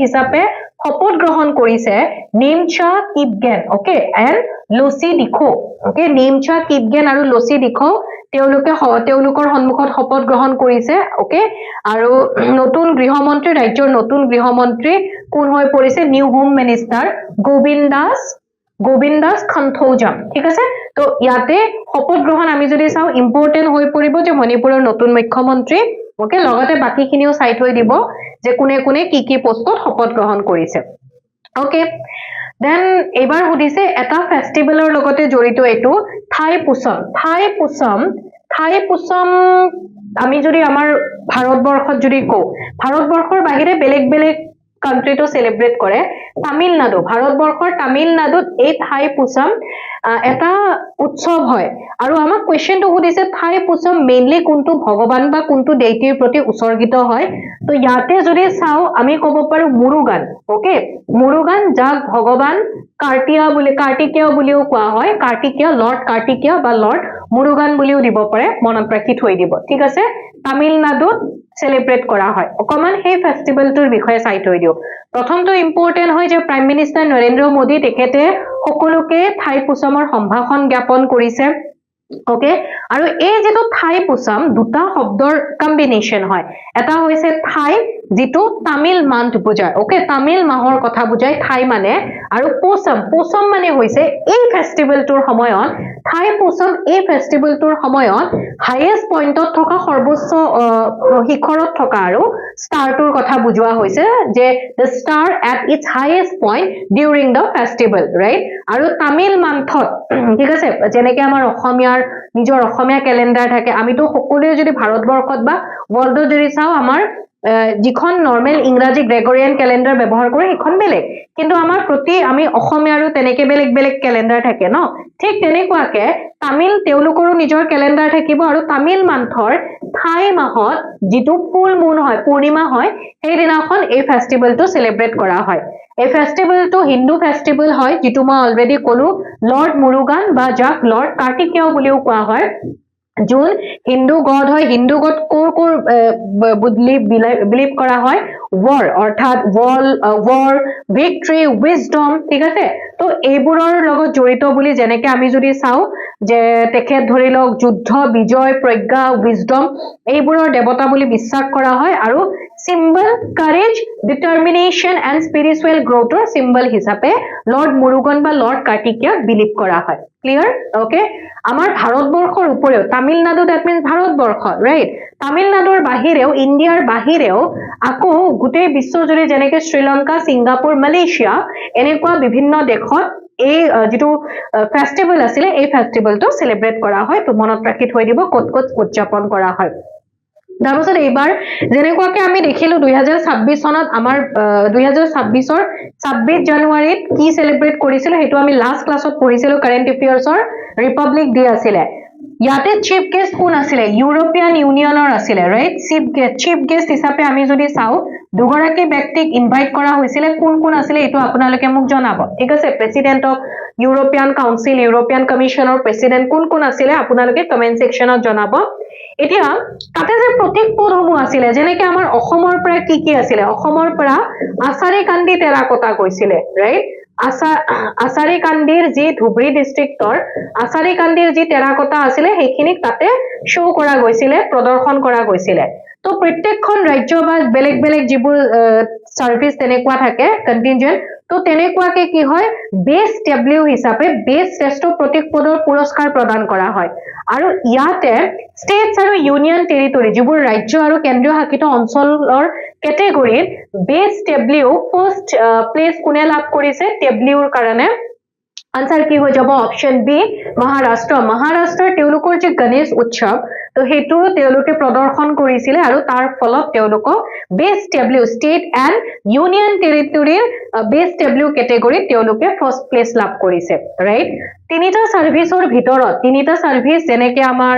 হিচাপে শপত গ্ৰহণ কৰিছে Nemcha Kipgen okay and Losii Dikho okay Nemcha Kipgen আৰু লুচি ডিখো তেওঁলোকৰ সন্মুখত শপত গ্ৰহণ কৰিছে ওকে আৰু নতুন গৃহমন্ত্ৰী ৰাজ্যৰ নতুন গৃহমন্ত্ৰী কোন হৈ পৰিছে new home minister Govindas Konthoujam ঠিক আছে তো ইয়াতে শপত গ্ৰহণ আমি যদি চাও ইম্পৰ্টেন্ট হৈ পৰিব যে মণিপুৰৰ নতুন মুখ্যমন্ত্ৰী ওকে লগতে বাকিখিনিও চাই থৈ দিব যে কোনে কি পোষ্টত শপত গ্ৰহণ কৰিছে ওকে দেন এবাৰ সুধিছে এটা ফেষ্টিভেলৰ লগতে জড়িত এটো থাই পুছম আমি যদি আমাৰ ভাৰতবৰ্ষত যদি কও ভাৰতবৰ্ষৰ বাহিৰে বেলেগ কান্ট্ৰিটো সেলিব্ৰেট কৰে ভাৰতবৰ্ষৰ তামিলনাডুত এই থাই পুছম এটা উৎসৱ হয় আৰু আমাক কোৱেশ্চনটো সুধিছে থাই পুছম মেইনলি কোনটো ভগৱান বা কোনটো দেইটিৰ প্ৰতি উৎসৰ্গিত হয় তো ইয়াতে যদি চাও আমি ক'ব পাৰো মুৰুগান ওকে মুৰুগান যাক ভগৱান কাৰ্তিকেয় বুলিও কোৱা হয় লৰ্ড কাৰ্তিকেয় বা লৰ্ড মুৰুগান বুলিও দিব পাৰে মনত ৰাখি থৈ দিব ঠিক আছে তামিলনাডুত সেলিব্ৰেট কৰা হয় অকমান সেই ফেষ্টিভেলটোৰ বিষয়ে চাই থৈ দিও প্ৰথমটো ইম্পৰ্টেন্ট হয় যে প্ৰাইম মিনিষ্টাৰ নৰেন্দ্ৰ মোদী তেখেতে সকলোকে থাই পুছমৰ সম্ভাষণ জ্ঞাপন কৰিছে ওকে আৰু এই যেটো থাই পুছম দুটা শব্দৰ কম্বিনেশন হয় এটা হৈছে থাই যেটো তামিল মান্থ বুজায় ওকে তামিল মাহৰ কথা বুজায় থাই মানে আৰু পুছম মানে হৈছে এই ফেষ্টিভেলটোৰ সময়ত থাই পুছম এই ফেষ্টিভেলটোৰ সময়ত হাইয়েষ্ট পইণ্টত থকা সৰ্বোচ্চ শিখৰত থকা আৰু ষ্টাৰটোৰ কথা বুজোৱা হৈছে যে the star at its highest point during the festival right আৰু তামিল মান্থত ঠিক আছে যেনেকৈ আমাৰ অসমীয়াৰ নিজৰ অসমীয়া ক্যালেন্ডাৰ থাকে আমিতো সকলোৱে যদি ভাৰতবৰ্ষত বা ওয়াৰ্ল্ডত যদি চাও আমাৰ যিখন নৰ্মেল ইংৰাজী গ্ৰেগৰিয়ান ক্যালেন্ডাৰ ব্যৱহাৰ কৰে সেইখন বেলেগ কিন্তু আমাৰ প্ৰতি আমি অসমীয়াৰো তেনেকে বেলেগ বেলেগ ক্যালেন্ডাৰ থাকে ন ঠিক তেনেকুৱাকে তামিল তেওঁলোকৰো নিজৰ ক্যালেন্ডাৰ থাকিব আৰু তামিল মান্থৰ থাই মাহত যিটো ফুল মুন হয় পূৰ্ণিমা হয় সেই দিনাখন এই ফেষ্টিভেলটো সেলিব্ৰেট কৰা হয় এই ফেষ্টিভেলটো হিন্দু ফেষ্টিভেল হয় যিটো মই অলৰেডি কলো লৰ্ড মুৰুগান বা যাক লৰ্ড কাৰ্তিকেয় বুলিও কোৱা হয় যোন হিন্দু গড হয় হিন্দু গড কোৰ বিলিভ কৰা হয় war অৰ্থাৎ war victory wisdom ঠিক আছে তো এইবোৰৰ লগত জড়িত বুলি যেনেকে আমি যদি চাও যে তেখেত ধৰি লওক যুদ্ধ বিজয় প্ৰজ্ঞা wisdom এইবোৰৰ দেৱতা বুলি বিশ্বাস কৰা হয় আৰু symbol courage determination and spiritual growth symbol হিচাপে লৰ্ড মুৰুগন বা লৰ্ড কাৰ্তিকেয় বিলিভ কৰা হয় ক্লিয়াৰ ওকে আমাৰ ভাৰতবৰ্ষৰ উপৰেও Tamil Nadu that means Bharatvarsha right তামিলনাডুৰ বাহিৰেও ইণ্ডিয়াৰ বাহিৰেও আকৌ গোটেই বিশ্বজুৰি যেনেকে শ্ৰীলংকা সিংগাপুৰ মালয়েছিয়া এনেকুৱা বিভিন্ন দেশত এই যেটো ফেষ্টিভেল আছিল এই ফেষ্টিভেলটো সেলিব্ৰেট কৰা হয় তো মনত ৰাখি থৈ দিব কত কত উদযাপন কৰা হয় তাৰপিছত এইবাৰ যেনেকুৱাকে আমি দেখিলো 2026 চনত আমাৰ 2026ৰ 26 জানুৱাৰীত কি সেলিব্ৰেট কৰিছিল হেতু আমি লাষ্ট ক্লাছত পঢ়িছিলো কাৰেন্ট এফেয়াৰ্ছৰ ৰিপাব্লিক ডে আছিলে ইয়াতে চিফ গেষ্ট কোন আছিলে ইউৰোপিয়ান ইউনিয়নৰ আছিলে ৰাইট চিফ গেষ্ট হিচাপে আমি যদি চাও দুগৰাকী ব্যক্তিক ইনভাইট কৰা হৈছিল কোন কোন আছিলে এটো আপোনালোকে মোক জনাব ঠিক আছে president of European council European কমিশনৰ প্ৰেসিডেন্ট কোন কোন আছিলে আপোনালোকে কমেন্ট সেকশনত জনাব এতিয়া তাতে যে প্ৰতীক পদসমূহ আছিলে যেনেকৈ আমাৰ অসমৰ পৰা কি আছিলে অসমৰ পৰা আচাৰী কান্দি টেৰাকটা গৈছিলে ৰাইট আচাৰী কান্দিৰ যি ধুবৰী ডিস্ট্ৰিক্টৰ আচাৰী কান্দিৰ যি টেৰাকটা আছিলে সেইখিনি তাতে শো কৰা গৈছিলে প্ৰদৰ্শন কৰা গৈছিলে তো প্ৰত্যেকখন ৰাজ্য বা বেলেগ বেলেগ যিবোৰ সাৰ্ভিস তেনেকুৱা থাকে কন্টিনজেন্ট তো তেনেকুৱাকে কি হয় বেস ডব্লিউ হিচাপে বেস শ্ৰেষ্ঠ প্ৰতীক পদৰ পুৰস্কাৰ প্ৰদান কৰা হয় আৰু ইয়াতে স্টেটস আৰু ইউনিয়ন টেৰিটৰি যিবোৰ ৰাজ্য আৰু কেন্দ্ৰীয় শাসিত অঞ্চলৰ কেটেগৰীত বেস ডব্লিউ ফাৰ্স্ট প্লেস কোনে লাভ কৰিছে ডব্লিউৰ কাৰণে आंसर কি হৈ যাব অপশন বি মহাৰাষ্ট্ৰৰ তেওঁলোকৰ যে গণেশ উৎসৱ তো হেতু তেওঁলোকে প্ৰদৰ্শন কৰিছিল আৰু তাৰ ফলত তেওঁলোকক base W state and union টেৰিটৰিৰ বেস ডব্লিউ কেটেগৰীত তেওঁলোকে ফাৰ্স্ট প্লেস লাভ কৰিছে ৰাইট তিনিটা সাৰ্ভিসৰ ভিতৰত তিনিটা সাৰ্ভিস যেনেকৈ আমাৰ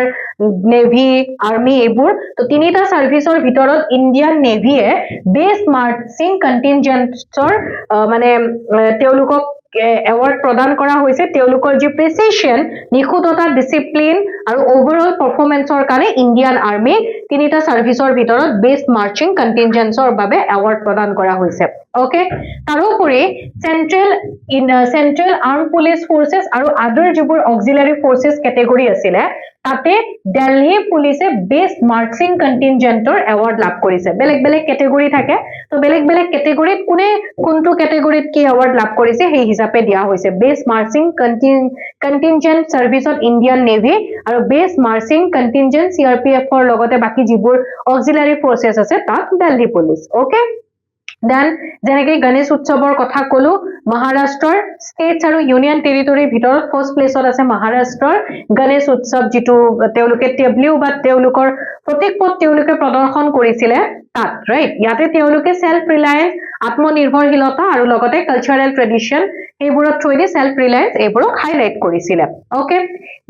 নেভি আৰ্মি এইবোৰ তো তিনিটা সাৰ্ভিসৰ ভিতৰত ইণ্ডিয়ান নেভিয়ে বেস মাৰ্চিং কন্টিনজেন্টৰ মানে তেওঁলোকক এৱাৰ্ড প্ৰদান কৰা হৈছে তেওঁলোকৰ যি প্ৰিচিজন নিখুঁততা ডিসিপ্লিন আৰু ওভাৰঅল পাৰফৰমেন্সৰ কাৰণে ইণ্ডিয়ান আৰ্মি তিনিটা সাৰ্ভিসৰ ভিতৰত বেস্ট মাৰ্চিং কন্টিনজেন্টৰ বাবে এৱাৰ্ড প্ৰদান কৰা হৈছে ওকে তাৰোপৰি চেন্ট্ৰেল আৰ্ম পুলিচ ফোৰ্সেস আৰু আদাৰ যিবোৰ অক্সিলাৰি ফোৰ্সেস কেটেগৰী আছিলে তাতে দিল্লী পুলিচে বেস্ট মাৰ্চিং কন্টিনজেন্টৰ এৱাৰ্ড লাভ কৰিছে বেলেগ বেলেগ কেটেগৰী থাকে তো বেলেগ বেলেগ কেটেগৰীত কোনে কোনটো কেটেগৰীত কি এৱাৰ্ড লাভ কৰিছে সেই হিচাপে দিয়া হৈছে best marching contingent service of Indian navy আৰু বেস্ট মাৰ্চিং কন্টিনজেন্ট সিআৰপিএফৰ লগতে বাকি যিবোৰ অক্সিলাৰি ফোৰ্সেস আছে তাত দিল্লী পুলিচ ওকে দেন যেনেকৈ গণেশ উৎসৱৰ কথা কলো মহাৰাষ্ট্ৰৰ ষ্টেটছ আৰু ইউনিয়ন টেৰিটৰিৰ ভিতৰত ফাৰ্স্ট প্লেসত আছে মহাৰাষ্ট্ৰৰ গণেশ উৎসৱ যেটো তেওঁলোকে ডব্লিউ বা তেওঁলোকৰ প্ৰতীক পদ তেওঁলোকে প্ৰদৰ্শন কৰিছিল তাত ৰাইট ইয়াতে তেওঁলোকে সেলফ ৰিলায়েন্স আত্মনিৰ্ভৰশীলতা আৰু লগতে কালচাৰেল ট্ৰেডিশন এইবোৰত থৈ সেলফ ৰিলায়েন্স এইবোৰক হাইলাইট কৰিছিল ওকে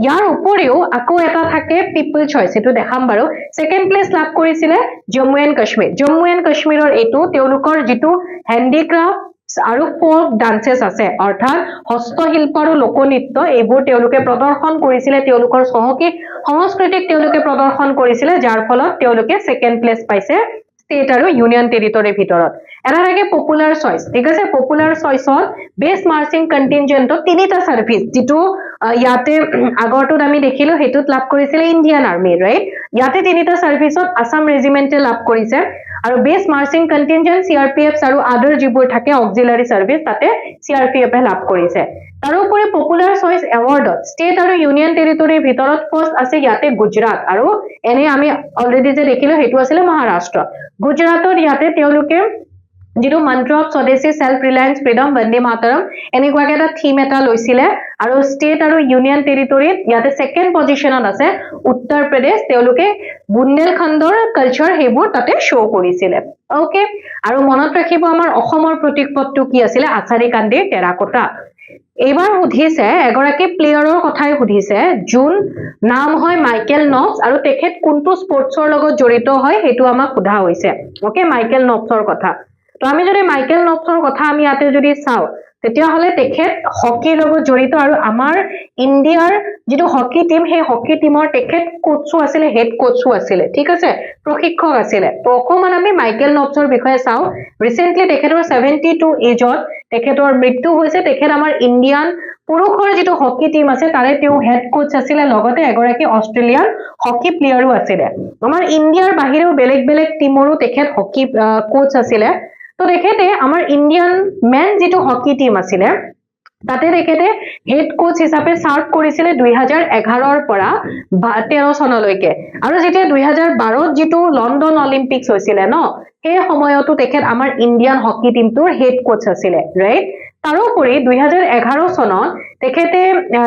ইয়াৰ উপৰিও আকৌ এটা থাকে পিপল চইচ এটো দেখাম বাৰু সেকেন্ড প্লেস লাভ কৰিছিল জম্মু এণ্ড কাশ্মীৰৰ এটো তেওঁলোকৰ যেটো হ্যান্ডিক্ৰাফটস আৰু ফোক ডান্সেস আছে অৰ্থাৎ হস্তশিল্প আৰু লোকনৃত্য এইবোৰ তেওঁলোকে প্ৰদৰ্শন কৰিছিল তেওঁলোকৰ চহকী সংস্কৃতিক তেওঁলোকে প্ৰদৰ্শন কৰিছিল যাৰ ফলত তেওঁলোকে সেকেন্ড প্লেস পাইছে স্টেট আৰু ইউনিয়ন টেৰিটৰিৰ ভিতৰত এটা থাকে পপুলাৰ চইচ ঠিক আছে পপুলাৰ চইচত বেস্ট মাৰ্চিং কন্টিনজেন্টত তিনিটা সাৰ্ভিস যেটো ইয়াতে আগৰটোত আমি দেখিলো হেতুত লাভ কৰিছিল ইণ্ডিয়ান আৰ্মি ৰাইট ইয়াতে তিনিটা সাৰ্ভিসত আসাম ৰেজিমেন্টে লাভ কৰিছে আৰু বেস্ট মাৰ্চিং কন্টিনজেন্ট সিআৰপিএফ আৰু আদাৰ যিবোৰ থাকে অক্সিলাৰি সাৰ্ভিস তাতে সিআৰপিএফে লাভ কৰিছে তাৰোপৰি পপুলাৰ চইচ এৱাৰ্ডত ষ্টেট আৰু ইউনিয়ন টেৰিটৰিৰ ভিতৰত ফাৰ্স্ট আছে ইয়াতে গুজৰাট আৰু এনে আমি অলৰেডি যে দেখিলো হেতু আছিল মহাৰাষ্ট্ৰ গুজৰাটৰ ইয়াতে তেওঁলোকে যেটো মন্ত্ৰ অফ স্বদেশী self Reliance freedom Vande Mataram এনেকুৱাকে এটা থিম এটা লৈছিলে আৰু ষ্টেট আৰু ইউনিয়ন টেৰিটৰিত ইয়াতে সেকেন্ড পজিশনত আছে উত্তৰ প্ৰদেশ তেওঁলোকে বুন্দেলখণ্ডৰ কালচাৰ হেবোৰ তাতে শো কৰিছিলে ওকে আৰু মনত ৰাখিব আমাৰ অসমৰ প্ৰতীকপটটো কি আছিল আচাৰী কান্দিৰ টেৰাকোটা এইবাৰ সুধিছে এগৰাকী প্লেয়াৰৰ কথাই সুধিছে জুন নাম হয় মাইকেল নক্স আৰু তেখেত কোনটো স্পৰ্টছৰ লগত জড়িত হয় হেতু আমাক সোধা হৈছে ওকে মাইকেল নক্সৰ কথা তো আমি যদি মাইকেল নক্সৰ কথা আমি ইয়াতে যদি চাও তেতিয়া হলে তেখেত হকিৰ লগত জড়িত আৰু আমাৰ ইণ্ডিয়াৰ যেটো হকি টিম হে হকি টিমৰ তেখেত কোচো আছিল হেড কোচো আছিল ঠিক আছে প্ৰশিক্ষক আছিল তো অকমান আমি মাইকেল নক্সৰ বিষয়ে চাও ৰিসেন্টলি তেখেতৰ 72 এজত তেখেতৰ মৃত্যু হৈছে তেখেত আমাৰ ইণ্ডিয়ান পুৰুষৰ যেটো হকি টিম আছে তাৰে তেওঁ হেড কোচ আছিল লগতে এগৰাকী অষ্ট্ৰেলিয়ান হকি প্লেয়াৰো আছিল আমাৰ ইণ্ডিয়াৰ বাহিৰেও বেলেগ বেলেগ টিমৰো তেখেত হকি কোচ আছিল তো তেখেতে আমাৰ ইণ্ডিয়ান মেন যেটো হকি টিম আছিল তাতে তেখেতে হেড কোচ হিচাপে সাৰ্ভ কৰিছিল 2011 ৰ পৰা 13 চনলৈকে আৰু যেতিয়া 2012 ত যেটো লণ্ডন অলিম্পিক্স হৈছিল ন সেই সময়তো তেখেত আমাৰ ইণ্ডিয়ান হকি টিমটোৰ হেড কোচ আছিল ৰাইট তাৰোপৰি 2011 চনত তেখেতে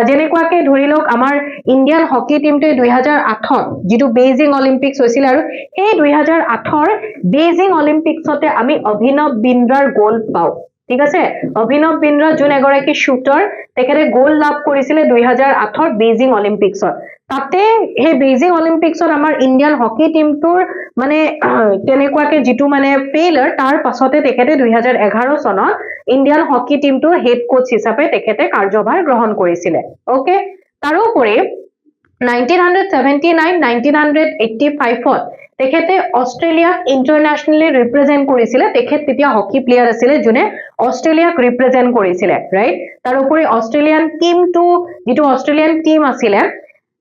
যেনেকুৱাকে ধৰি লওক আমাৰ ইণ্ডিয়ান হকি টিমটোৱে 2008 যেটো বেইজিং অলিম্পিক্স হৈছিল আৰু সেই 2008 বেইজিং অলিম্পিক্সতে আমি অভিনৱ বিন্দ্ৰাৰ গোল্ড পাও ঠিক আছে অভিনৱ বিন্দ্ৰা যোন এগৰাকী শুটাৰ তেখেতে গোল্ড লাভ কৰিছিল 2008 বেইজিং অলিম্পিক্সত তাতে হে বেইজিং অলিম্পিক্সত আমাৰ ইণ্ডিয়ান হকি টিমটোৰ মানে তেনেকুৱাকে যেটো মানে ফেইলাৰ তাৰ পাছতে তেখেতে 2011 চনত ইণ্ডিয়ান হকি টিমটোৰ হেড কোচ হিচাপে তেখেতে কাৰ্যভাৰ গ্ৰহণ কৰিছিল ওকে তাৰোপৰি 1979 1985 তেখেতে অস্ট্ৰেলিয়াক ইন্টাৰনেশনালি ৰিপ্ৰেজেন্ট কৰিছিল তেখেত তেতিয়া হকি প্লেয়াৰ আছিল যোনে অস্ট্ৰেলিয়াক ৰিপ্ৰেজেন্ট কৰিছিল ৰাইট তাৰোপৰি অস্ট্ৰেলিয়ান টিমটো যেটো অস্ট্ৰেলিয়ান টিম আছিল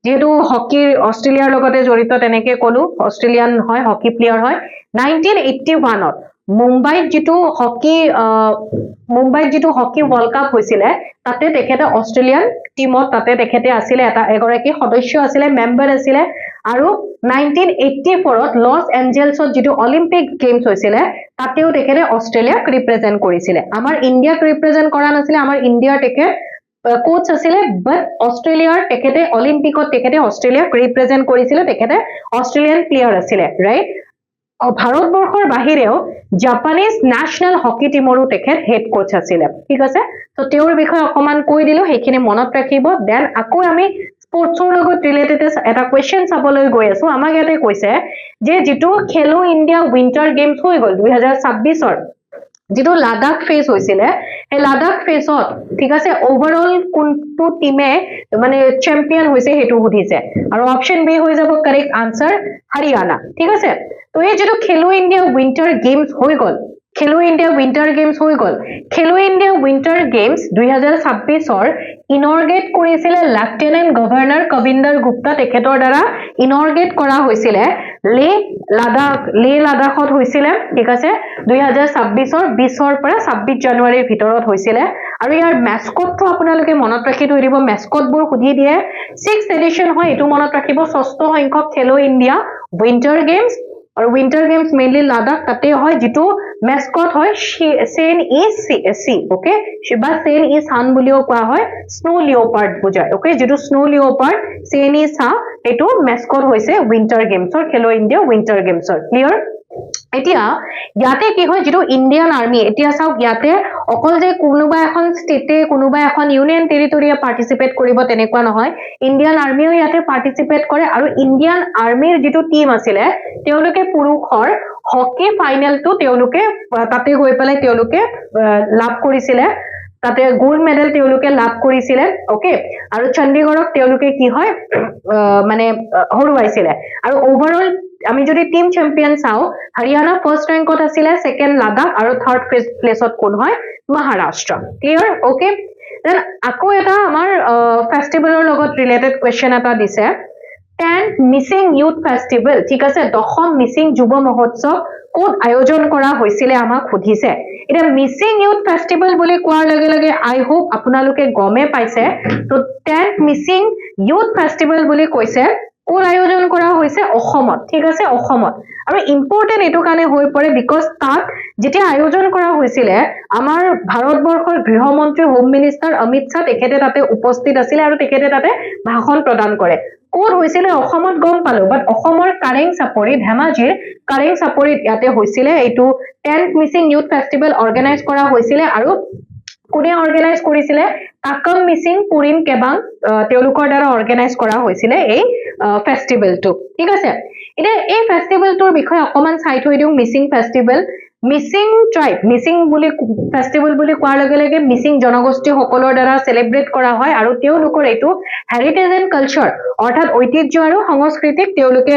যেটো হকিৰ অস্ট্ৰেলিয়াৰ লগতে জড়িত তেনেকে কলো অস্ট্ৰেলিয়ান হয় হকি প্লেয়াৰ হয় 1981 ত মুম্বাইত যেটো হকি ওয়াৰ্ল্ড কাপ হৈছিল তাতে তেখেতে অস্ট্ৰেলিয়ান টিমত তাতে তেখেতে আছিল এটা এগৰাকী সদস্য আছিল মেম্বাৰ আছিল আৰু 1984 ত লস এঞ্জেলছত যেটো অলিম্পিক গেমছ হৈছিল তাতেও তেখেতে অস্ট্ৰেলিয়াক ৰিপ্ৰেজেন্ট কৰিছিল আমাৰ ইণ্ডিয়াক ৰিপ্ৰেজেন্ট কৰা নাছিল আমাৰ ইণ্ডিয়াৰ তেখেত কোচ আছিল বাট অস্ট্ৰেলিয়াৰ তেখেতে অলিম্পিকত তেখেতে অস্ট্ৰেলিয়াক ৰিপ্ৰেজেন্ট কৰিছিল তেখেতে অস্ট্ৰেলিয়ান প্লেয়াৰ আছিল ৰাইট ভাৰতবৰ্ষৰ বাহিৰেও জাপানিজ ন্যাশনাল হকি টিমৰো তেখেত হেড কোচ আছিল ঠিক আছে তো তেওঁৰ বিষয়ে অকমান কৈ দিলো সেইখিনি মনত ৰাখিব দেন আকৌ আমি স্পৰ্টছৰ লগত ৰিলেটেড এটা কোৱেশ্চন চাবলৈ গৈ আছো আমাক ইয়াতে কৈছে যে যেটো খেলো ইণ্ডিয়া উইন্টাৰ গেমছ হৈ গল 2026 ৰ যেটো লাডাখ ফেজ হৈছিল এই লাডাখ ফেজত ঠিক আছে ওভাৰঅল কোনটো টিমে মানে চ্যাম্পিয়ন হৈছে হেতু সুধিছে আৰু অপচন বি হৈ যাব কাৰেক্ট আনসাৰ হৰিয়ানা ঠিক আছে তো এই যেটো খেলো ইণ্ডিয়া উইন্টাৰ গেমছ হৈ গল খেলো ইণ্ডিয়া উইন্টাৰ গেমছ হৈ গল খেলো ইণ্ডিয়া উইন্টাৰ গেমছ 2026 ৰ ইনৰগেট কৰিছিল লেফটেনেন্ট গভৰ্ণৰ কবিন্দৰ গুপ্তা তেখেতৰ দ্বাৰা ইনৰগেট কৰা হৈছিল লে লাডাখত হৈছিল ঠিক আছে 2026 ৰ 20 ৰ পৰা 26 জানুৱাৰীৰ ভিতৰত হৈছিল আৰু ইয়াৰ মেস্কটটো আপোনালোকে মনত ৰাখি থৈ দিব মেস্কটবোৰ সুধি দিয়ে 6th এডিশন হয় এটো মনত ৰাখিব 6ষ্ঠ সংখ্যক খেলো ইণ্ডিয়া উইন্টাৰ গেমছ और विंटर गेम्स मेनली लादाख ताते হয় যেটো মেস্কট হয় সেন ইজ সি ওকে শিবা সেন ইজ হান বুলিও কোৱা হয় স্নো লিওপাৰ্ড বুজায় ওকে যেটো স্নো লিওপাৰ্ড সেন ইজ হা এটো মেস্কট হৈছে উইন্টাৰ গেমছৰ খেলো ইণ্ডিয়া উইন্টাৰ গেমছৰ ক্লিয়াৰ এতিয়া ইয়াতে কি হয় যেটো ইণ্ডিয়ান আৰ্মি এতিয়া চাওক ইয়াতে অকল যে কোনোবা এখন ষ্টেটে কোনোবা এখন ইউনিয়ন টেৰিটৰিয়া পাৰ্টিসিপেট কৰিব তেনেকুৱা নহয় ইণ্ডিয়ান আৰ্মিও ইয়াতে পাৰ্টিসিপেট কৰে আৰু ইণ্ডিয়ান আৰ্মিৰ যেটো টিম আছিল তেওঁলোকে পুৰুষৰ হকি ফাইনেলটো তেওঁলোকে তাতে গৈ পেলাই তেওঁলোকে লাভ কৰিছিল তাতে গোল্ড মেডেল তেওঁলোকে লাভ কৰিছিল ওকে আৰু চণ্ডীগড়ক তেওঁলোকে কি হয় মানে হৰুৱাইছিল আৰু ওভাৰঅল আমি যদি টিম চ্যাম্পিয়ন চাও হৰিয়ানা ফাৰ্স্ট ৰ্যাঙ্কত আছিল সেকেন্ড লাদাখ আৰু থাৰ্ড প্লেসত কোন হয় মহাৰাষ্ট্ৰ ক্লিয়াৰ ওকে দেন আকৌ এটা আমাৰ ফেষ্টিভেলৰ লগত ৰিলেটেড কোৱেশ্চন এটা দিছে 10th মিসিং ইউথ ফেষ্টিভেল ঠিক আছে দশম মিসিং যুৱ মহোৎসৱ কোন আয়োজন কৰা হৈছিল আমাক সুধিছে এটা মিসিং ইউথ ফেষ্টিভেল বুলি কোৱাৰ লগে লগে আই হোপ আপোনালোকে গমে পাইছে তো 10th মিসিং ইউথ ফেষ্টিভেল বুলি কৈছে কোন আয়োজন কৰা হৈছে অসমত ঠিক আছে অসমত আৰু ইম্পৰ্টেন্ট এটো কাৰণে হৈ পৰে বিকজ তাত যেতিয়া আয়োজন কৰা হৈছিল আমাৰ ভাৰতবৰ্ষৰ গৃহমন্ত্ৰী হোম মিনিষ্টাৰ অমিত শাহ তেখেতে তাতে উপস্থিত আছিল আৰু তেখেতে তাতে ভাষণ প্ৰদান কৰে কোন হৈছিল অসমত গম পালো বাট অসমৰ কাৰেং চাপৰি ধেমাজিৰ কাৰেং চাপৰিত ইয়াতে হৈছিল এইটো 10th Mising youth festival organise কৰা হৈছিল আৰু কোনে অৰ্গেনাইজ কৰিছিল কাকম মিছিং পুৰিন কেবাং তেওঁলোকৰ দ্বাৰা অৰ্গেনাইজ কৰা হৈছিল এই ফেষ্টিভেলটো ঠিক আছে এতিয়া এই ফেষ্টিভেলটোৰ বিষয়ে অকমান চাই থৈ দিও মিছিং ফেষ্টিভেল মিছিং ট্ৰাইব মিছিং বুলি ফেষ্টিভেল বুলি কোৱাৰ লগে লগে মিছিং জনগোষ্ঠী সকলৰ দ্বাৰা সেলিব্ৰেট কৰা হয় আৰু তেওঁলোকৰ এইটো হেৰিটেজ এণ্ড কালচাৰ অৰ্থাৎ ঐতিহ্য আৰু সংস্কৃতিক তেওঁলোকে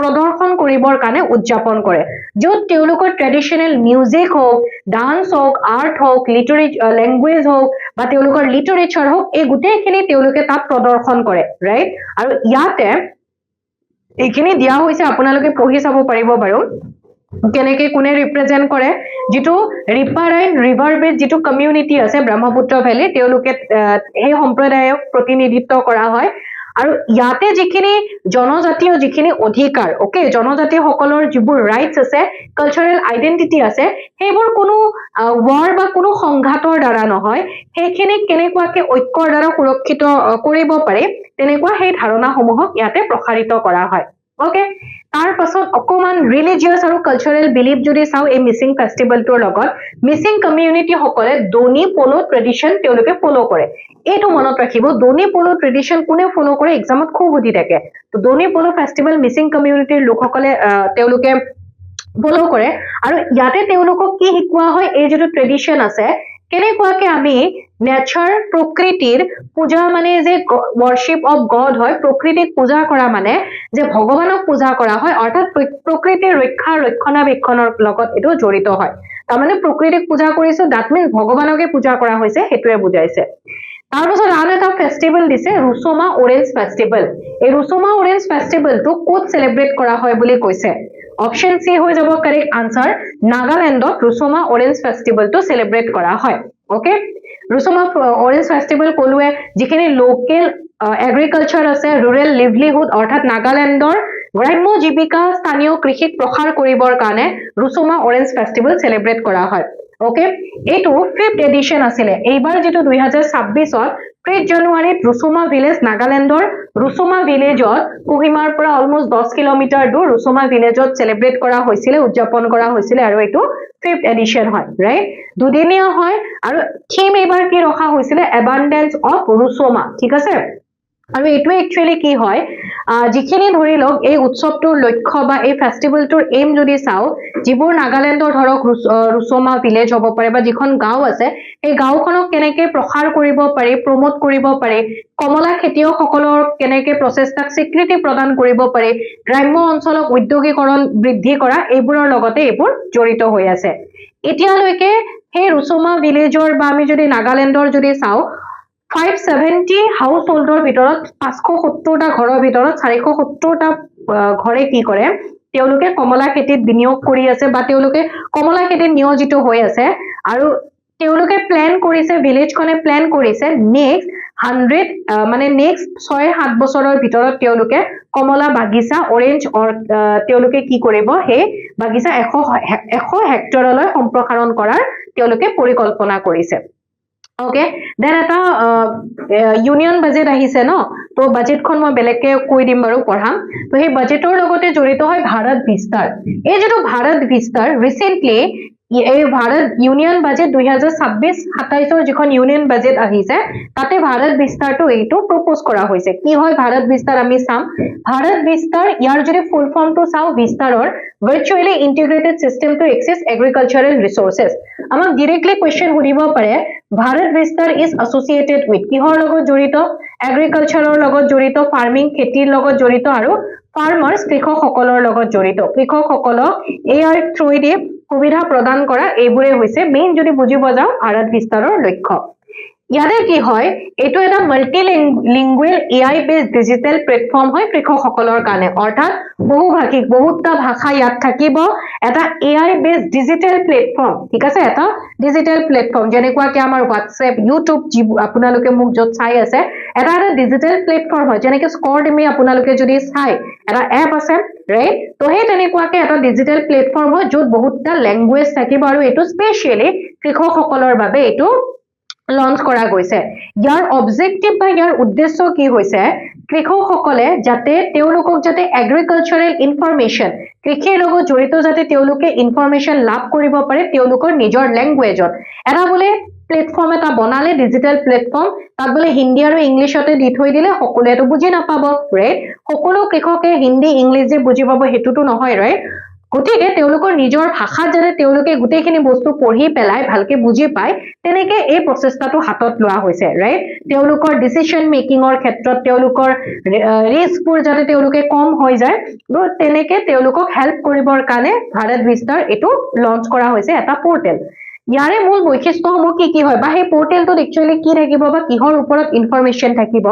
প্ৰদৰ্শন কৰিবৰ কাৰণে উদযাপন কৰে য'ত তেওঁলোকৰ ট্ৰেডিশনেল মিউজিক হওক ডান্স হওক আৰ্ট হওক লিটাৰেচাৰ লেংগুৱেজ হওক বা তেওঁলোকৰ লিটাৰেচাৰ হওক এই গোটেইখিনি তেওঁলোকে তাত প্ৰদৰ্শন কৰে ৰাইট আৰু ইয়াতে এইখিনি দিয়া হৈছে আপোনালোকে পঢ়ি চাব পাৰিব বাৰু কেনেকে কোনে ৰিপ্ৰেজেন্ট কৰে যেটো ৰিপাৰাইন ৰিভাৰ বেড যেটো কমিউনিটি আছে ব্ৰহ্মপুত্ৰ ভ্যালি তেওঁলোকে এই সম্প্ৰদায়ক প্ৰতিনিধিত্ব কৰা হয় আৰু ইয়াতে যিখিনি জনজাতীয় যিখিনি অধিকাৰ ওকে জনজাতীয় সকলৰ যিবোৰ ৰাইটস আছে কালচাৰেল আইডেন্টিটি আছে সেইবোৰ কোনো ওয়াৰ বা কোনো সংঘাতৰ দ্বাৰা নহয় সেইখিনি কেনেকুৱাকে ঐক্যৰ দ্বাৰা সুৰক্ষিত কৰিব পাৰি তেনেকুৱা সেই ধাৰণাসমূহক ইয়াতে প্ৰসাৰিত কৰা হয় ওকে তাৰ পাছত অকমান ৰিলিজিয়াছ আৰু কালচাৰেল বিলিফ যদি চাও এই মিছিং ফেষ্টিভেলটোৰ লগত মিছিং কমিউনিটি সকলে দনি পলো ট্ৰেডিশন তেওঁলোকে ফলো কৰে এইটো মনত ৰাখিব দনি পলো ট্ৰেডিশন কোনে ফলো কৰে এক্সামত খুব সুধি থাকে তো দনি পলো ফেষ্টিভেল মিছিং কমিউনিটিৰ লোকসকলে তেওঁলোকে ফলো কৰে আৰু ইয়াতে তেওঁলোকক কি শিকোৱা হয় এই যেটো ট্ৰেডিশন আছে কেনেকুৱাকে আমি নেচাৰ প্ৰকৃতিৰ পূজা মানে যে worship of god হয় প্ৰকৃতিক পূজা কৰা মানে যে ভগৱানক পূজা কৰা হয় অৰ্থাৎ প্ৰকৃতিৰ ৰক্ষা ৰক্ষণাবেক্ষণৰ লগত এটো জড়িত হয় তাৰ মানে প্ৰকৃতিক পূজা কৰিছো that means ভগৱানকে পূজা কৰা হৈছে হেতুৱে বুজাইছে তাৰপিছত আন এটা ফেষ্টিভেল দিছে ৰুছমা অৰেঞ্জ ফেষ্টিভেল এই ৰুছমা অৰেঞ্জ ফেষ্টিভেলটো কোত সেলিব্ৰেট কৰা হয় বুলি কৈছে অপশন সি হৈ যাব কাৰেক্ট আনসাৰ নাগালেণ্ডত ৰুছমা অৰেঞ্জ ফেষ্টিভেলটো সেলিব্ৰেট কৰা হয় ওকে ৰুছমা অৰেঞ্জ ফেষ্টিভেল কলুৱে যিখিনি লোকেল এগ্ৰিকালচাৰ আছে ৰুৰেল লিভলিহুড অৰ্থাৎ নাগালেণ্ডৰ গ্ৰাম্য জীৱিকা স্থানীয় কৃষিক প্ৰসাৰ কৰিবৰ কাৰণে ৰুছমা অৰেঞ্জ ফেষ্টিভেল সেলিব্ৰেট কৰা হয় ওকে এইটো 5th এডিশন আছিল এইবাৰ যেটো 2026ত 3 জানুৱাৰীত ৰুছমা ভিলেজ নাগালেণ্ডৰ ৰুছমা ভিলেজত কোহিমাৰ পৰা অলমোস্ট 10 কিলোমিটাৰ দূৰ ৰুছমা ভিলেজত সেলিব্ৰেট কৰা হৈছিল উদযাপন কৰা হৈছিল আৰু এইটো 5th এডিশন হয় ৰাইট দুদিনীয়া হয় আৰু থিম এইবাৰ কি ৰখা হৈছিল এবান্ডেন্স অফ ৰুছমা ঠিক আছে আৰু এটো একচুয়ালি কি হয় যিখিনি ধৰি লওক এই উৎসৱটোৰ লক্ষ্য বা এই ফেষ্টিভেলটোৰ এম যদি চাও যিবোৰ নাগালেণ্ডৰ ধৰক ৰুছমা ভিলেজ হ'ব পাৰে বা যিখন গাঁও আছে এই গাঁওখনক কেনেকে প্ৰসাৰ কৰিব পাৰি প্ৰমোট কৰিব পাৰি কমলা খেতিয়কসকলৰ কেনেকে প্ৰচেষ্টাক স্বীকৃতি প্ৰদান কৰিব পাৰি গ্ৰাম্য অঞ্চলক উদ্যোগীকৰণ বৃদ্ধি কৰা এইবোৰৰ লগতে এইবোৰ জড়িত হৈ আছে এতিয়ালৈকে সেই ৰুছমা ভিলেজৰ বা আমি যদি নাগালেণ্ডৰ যদি চাও 570 হাউস হোল্ডৰ ভিতৰত 570টা ঘৰৰ ভিতৰত 470টা ঘৰে কি কৰে তেওঁলোকে কমলা খেতিত বিনিয়োগ কৰি আছে বা তেওঁলোকে কমলা খেতিত নিয়োজিত হৈ আছে আৰু তেওঁলোকে প্ল্যান কৰিছে ভিলেজখনে প্ল্যান কৰিছে নেক্সট 100 মানে নেক্সট 6-7 বছৰৰ ভিতৰত তেওঁলোকে কমলা বাগিচা অৰেঞ্জ তেওঁলোকে কি কৰিব হে বাগিচা 100 হেক্টৰলৈ সম্প্ৰসাৰণ কৰাৰ তেওঁলোকে পৰিকল্পনা কৰিছে ওকে দেন এটা ইউনিয়ন বাজেট আহিছে ন তো বাজেটখন মই বেলেগকে কৈ দিম বাৰু পঢ়াম তো সেই বাজেটৰ লগতে জড়িত হয় ভাৰত বিস্তাৰ এই যেটো ভাৰত বিস্তাৰ ৰিসেন্টলি এই ভাৰত ইউনিয়ন বাজেট 2026-27ৰ যিখন ইউনিয়ন বাজেট আহিছে তাতে ভাৰত বিস্তাৰটো এইটো প্ৰপোজ কৰা হৈছে কি হয় ভাৰত বিস্তাৰ আমি চাম ভাৰত বিস্তাৰ ইয়াৰ যদি ফুল ফৰ্মটো চাও বিস্তাৰৰ virtually integrated system to access agricultural resources আমাক directly question সুধিব পাৰে ভাৰত বিস্তাৰ is associated with কিহৰ লগত জড়িত এগ্ৰিকালচাৰৰ লগত জড়িত ফাৰ্মিং খেতিৰ লগত জড়িত আৰু ফাৰ্মাৰ্স কৃষকসকলৰ লগত জড়িত কৃষকসকলক এআৰ থ্ৰুইদি সুবিধা প্ৰদান কৰা এইবোৰে হৈছে মেইন যদি বুজিব যাও ভাৰত বিস্তাৰৰ লক্ষ্য ইয়াতে কি হয় এইটো এটা মাল্টিলিংগুৱেল এআই বেসড ডিজিটেল প্লেটফৰ্ম হয় কৃষকসকলৰ কাৰণে অৰ্থাৎ বহুভাষিক বহুতটা ভাষা ইয়াত থাকিব এটা এআই বেসড ডিজিটেল প্লেটফৰ্ম ঠিক আছে এটা ডিজিটেল প্লেটফৰ্ম যেনেকুৱা কি আমাৰ WhatsApp YouTube যি আপোনালোকে মোক যত চাই আছে এটা ডিজিটেল প্লেটফৰ্ম হয় যেনেকৈ স্কৰডিমি আপোনালোকে যদি চাই এটা এপ আছে ৰাইট তো সেই তেনেকুৱাকে এটা ডিজিটেল প্লেটফৰ্ম হয় যত বহুতটা ল্যাঙ্গুৱেজ থাকিব আৰু এইটো স্পেশালি কৃষকসকলৰ বাবে এইটো লঞ্চ কৰা গৈছে ইয়াৰ অবজেক্টিভ বা ইয়াৰ উদ্দেশ্য কি হৈছে কৃষকসকলে যাতে তেওঁলোকক যাতে এগ্ৰিকালচাৰেল ইনফৰমেশন কৃষিৰ লগত জড়িত যাতে তেওঁলোকে ইনফৰমেশন লাভ কৰিব পাৰে তেওঁলোকৰ নিজৰ ল্যাঙ্গুৱেজত এটা বোলে প্লেটফৰ্ম এটা বনালে ডিজিটেল প্লেটফৰ্ম তাত বোলে হিন্দী আৰু ইংলিছতে দি থৈ দিলে সকলোৱেতো বুজি নাপাব ৰাইট সকলো কৃষকে হিন্দী ইংলিছ যে বুজি পাব হেতুটো নহয় ৰাইট গতিকে তেওঁলোকৰ নিজৰ ভাষাত যাতে তেওঁলোকে গোটেইখিনি বস্তু পঢ়ি পেলাই ভালকে বুজি পায় তেনেকে এই প্ৰচেষ্টাটো হাতত লোৱা হৈছে ৰাইট তেওঁলোকৰ ডিসিশন মেকিংৰ ক্ষেত্ৰত তেওঁলোকৰ ৰিস্কবোৰ যাতে তেওঁলোকে কম হৈ যায় তেনেকে তেওঁলোকক হেল্প কৰিবৰ কাৰণে ভাৰত বিস্তাৰ এইটো লঞ্চ কৰা হৈছে এটা পোৰ্টেল ইয়াৰে মূল বৈশিষ্ট্যসমূহ কি হয় বা সেই পোৰ্টেলটোত একচুয়ালি কি থাকিব বা কিহৰ ওপৰত ইনফৰমেশন থাকিব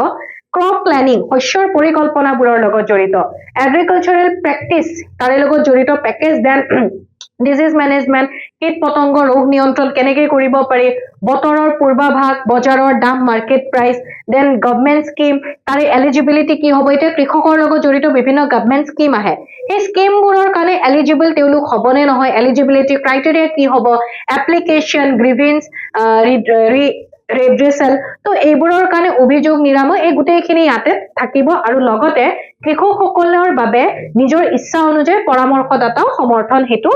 crop planning শস্যৰ পৰিকল্পনাবোৰৰ লগত জড়িত এগ্ৰিকালচাৰেল প্ৰেক্টিস তাৰে লগত জড়িত প্যাকেজ দেন ডিজিজ মেনেজমেন্ট কীট পতংগ ৰোগ নিয়ন্ত্ৰণ কেনেকৈ কৰিব পাৰি বতৰৰ পূৰ্বাভাস বজাৰৰ দাম market price then government scheme তাৰে এলিজিবিলিটি কি হ'ব এটা কৃষকৰ লগত জড়িত বিভিন্ন গভৰ্নমেন্ট স্কিম আহে এই স্কিমবোৰৰ কাৰণে এলিজিবল তেওঁলোক হ'বনে নহয় এলিজিবিলিটি ক্ৰাইটেৰিয়া কি হ'ব এপ্লিকেশন গ্ৰিভেন্স ৰেড্ৰেছল তো এইবোৰৰ কাৰণে অভিযোগ নিৰাময় এই গোটেইখিনি ইয়াতে থাকিব আৰু লগতে কৃষকসকলৰ বাবে নিজৰ ইচ্ছা অনুযায়ী পৰামৰ্শদাতাও সমৰ্থন হেতু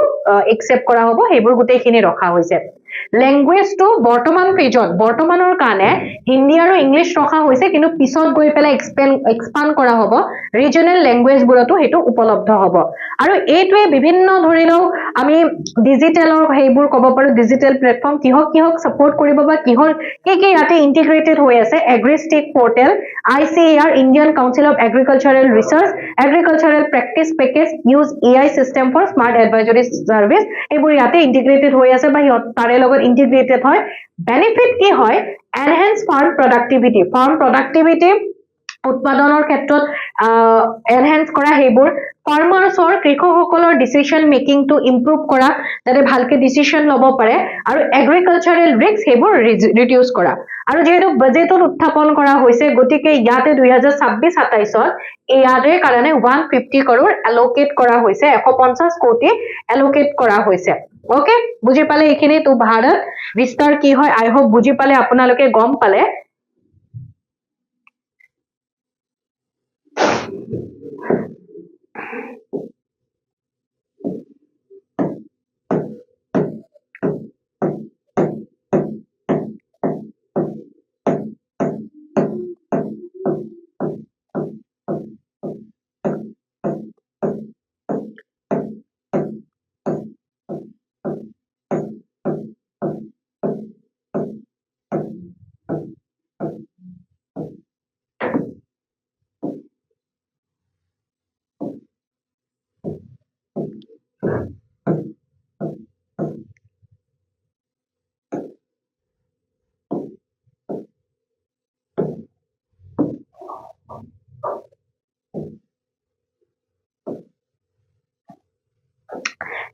একসেপ্ট কৰা হ'ব সেইবোৰ গোটেইখিনি ৰখা হৈছে ল্যাঙ্গুৱেজটো বৰ্তমান পেজত বৰ্তমানৰ কাৰণে হিন্দী আৰু ইংলিছ ৰখা হৈছে কিন্তু পিছত গৈ পেলাই এক্সপান্ড কৰা হ'ব ৰিজনাল ল্যাঙ্গুৱেজবোৰতো হেতু উপলব্ধ হ'ব আৰু এইটোৱে বিভিন্ন ধৰিলও আমি ডিজিটেলৰ সেইবোৰ ক'ব পাৰো ডিজিটেল প্লেটফৰ্ম কিহক সাপোৰ্ট কৰিব বা কিহৰ কি ইয়াতে ইন্টিগ্ৰেটেড হৈ আছে AgriStack portal ICAR Indian council of agricultural research agricultural practice package use AI system for smart advisory service এইবোৰ ইয়াতে ইন্টিগ্ৰেটেড হৈ আছে বা তাৰে লগত ইন্টিগ্ৰেটেড হয় বেনিফিট কি হয় এনহেন্স ফাৰ্ম প্ৰডাক্টিভিটি উৎপাদনৰ ক্ষেত্ৰত এনহেন্স কৰা হেবোৰ ফাৰ্মাৰ্ছৰ কৃষকসকলৰ ডিসিশন মেকিং টু ইমপ্ৰুভ কৰা যাতে ভালকে ডিসিশন ল'ব পাৰে আৰু এগ্ৰিকালচাৰেল ৰিস্ক হেবোৰ ৰিডিউস কৰা আৰু যেহেতু বাজেটত উত্থাপন কৰা হৈছে গতিকে ইয়াতে 2026-27ত ইয়াৰে কাৰণে 150 crore এলোকেট কৰা হৈছে 150 কোটি এলোকেট কৰা হৈছে ওকে বুজি পালে এইখিনি তো ভাৰত বিস্তাৰ কি হয় আই হোপ বুজি পালে আপোনালোকে গম পালে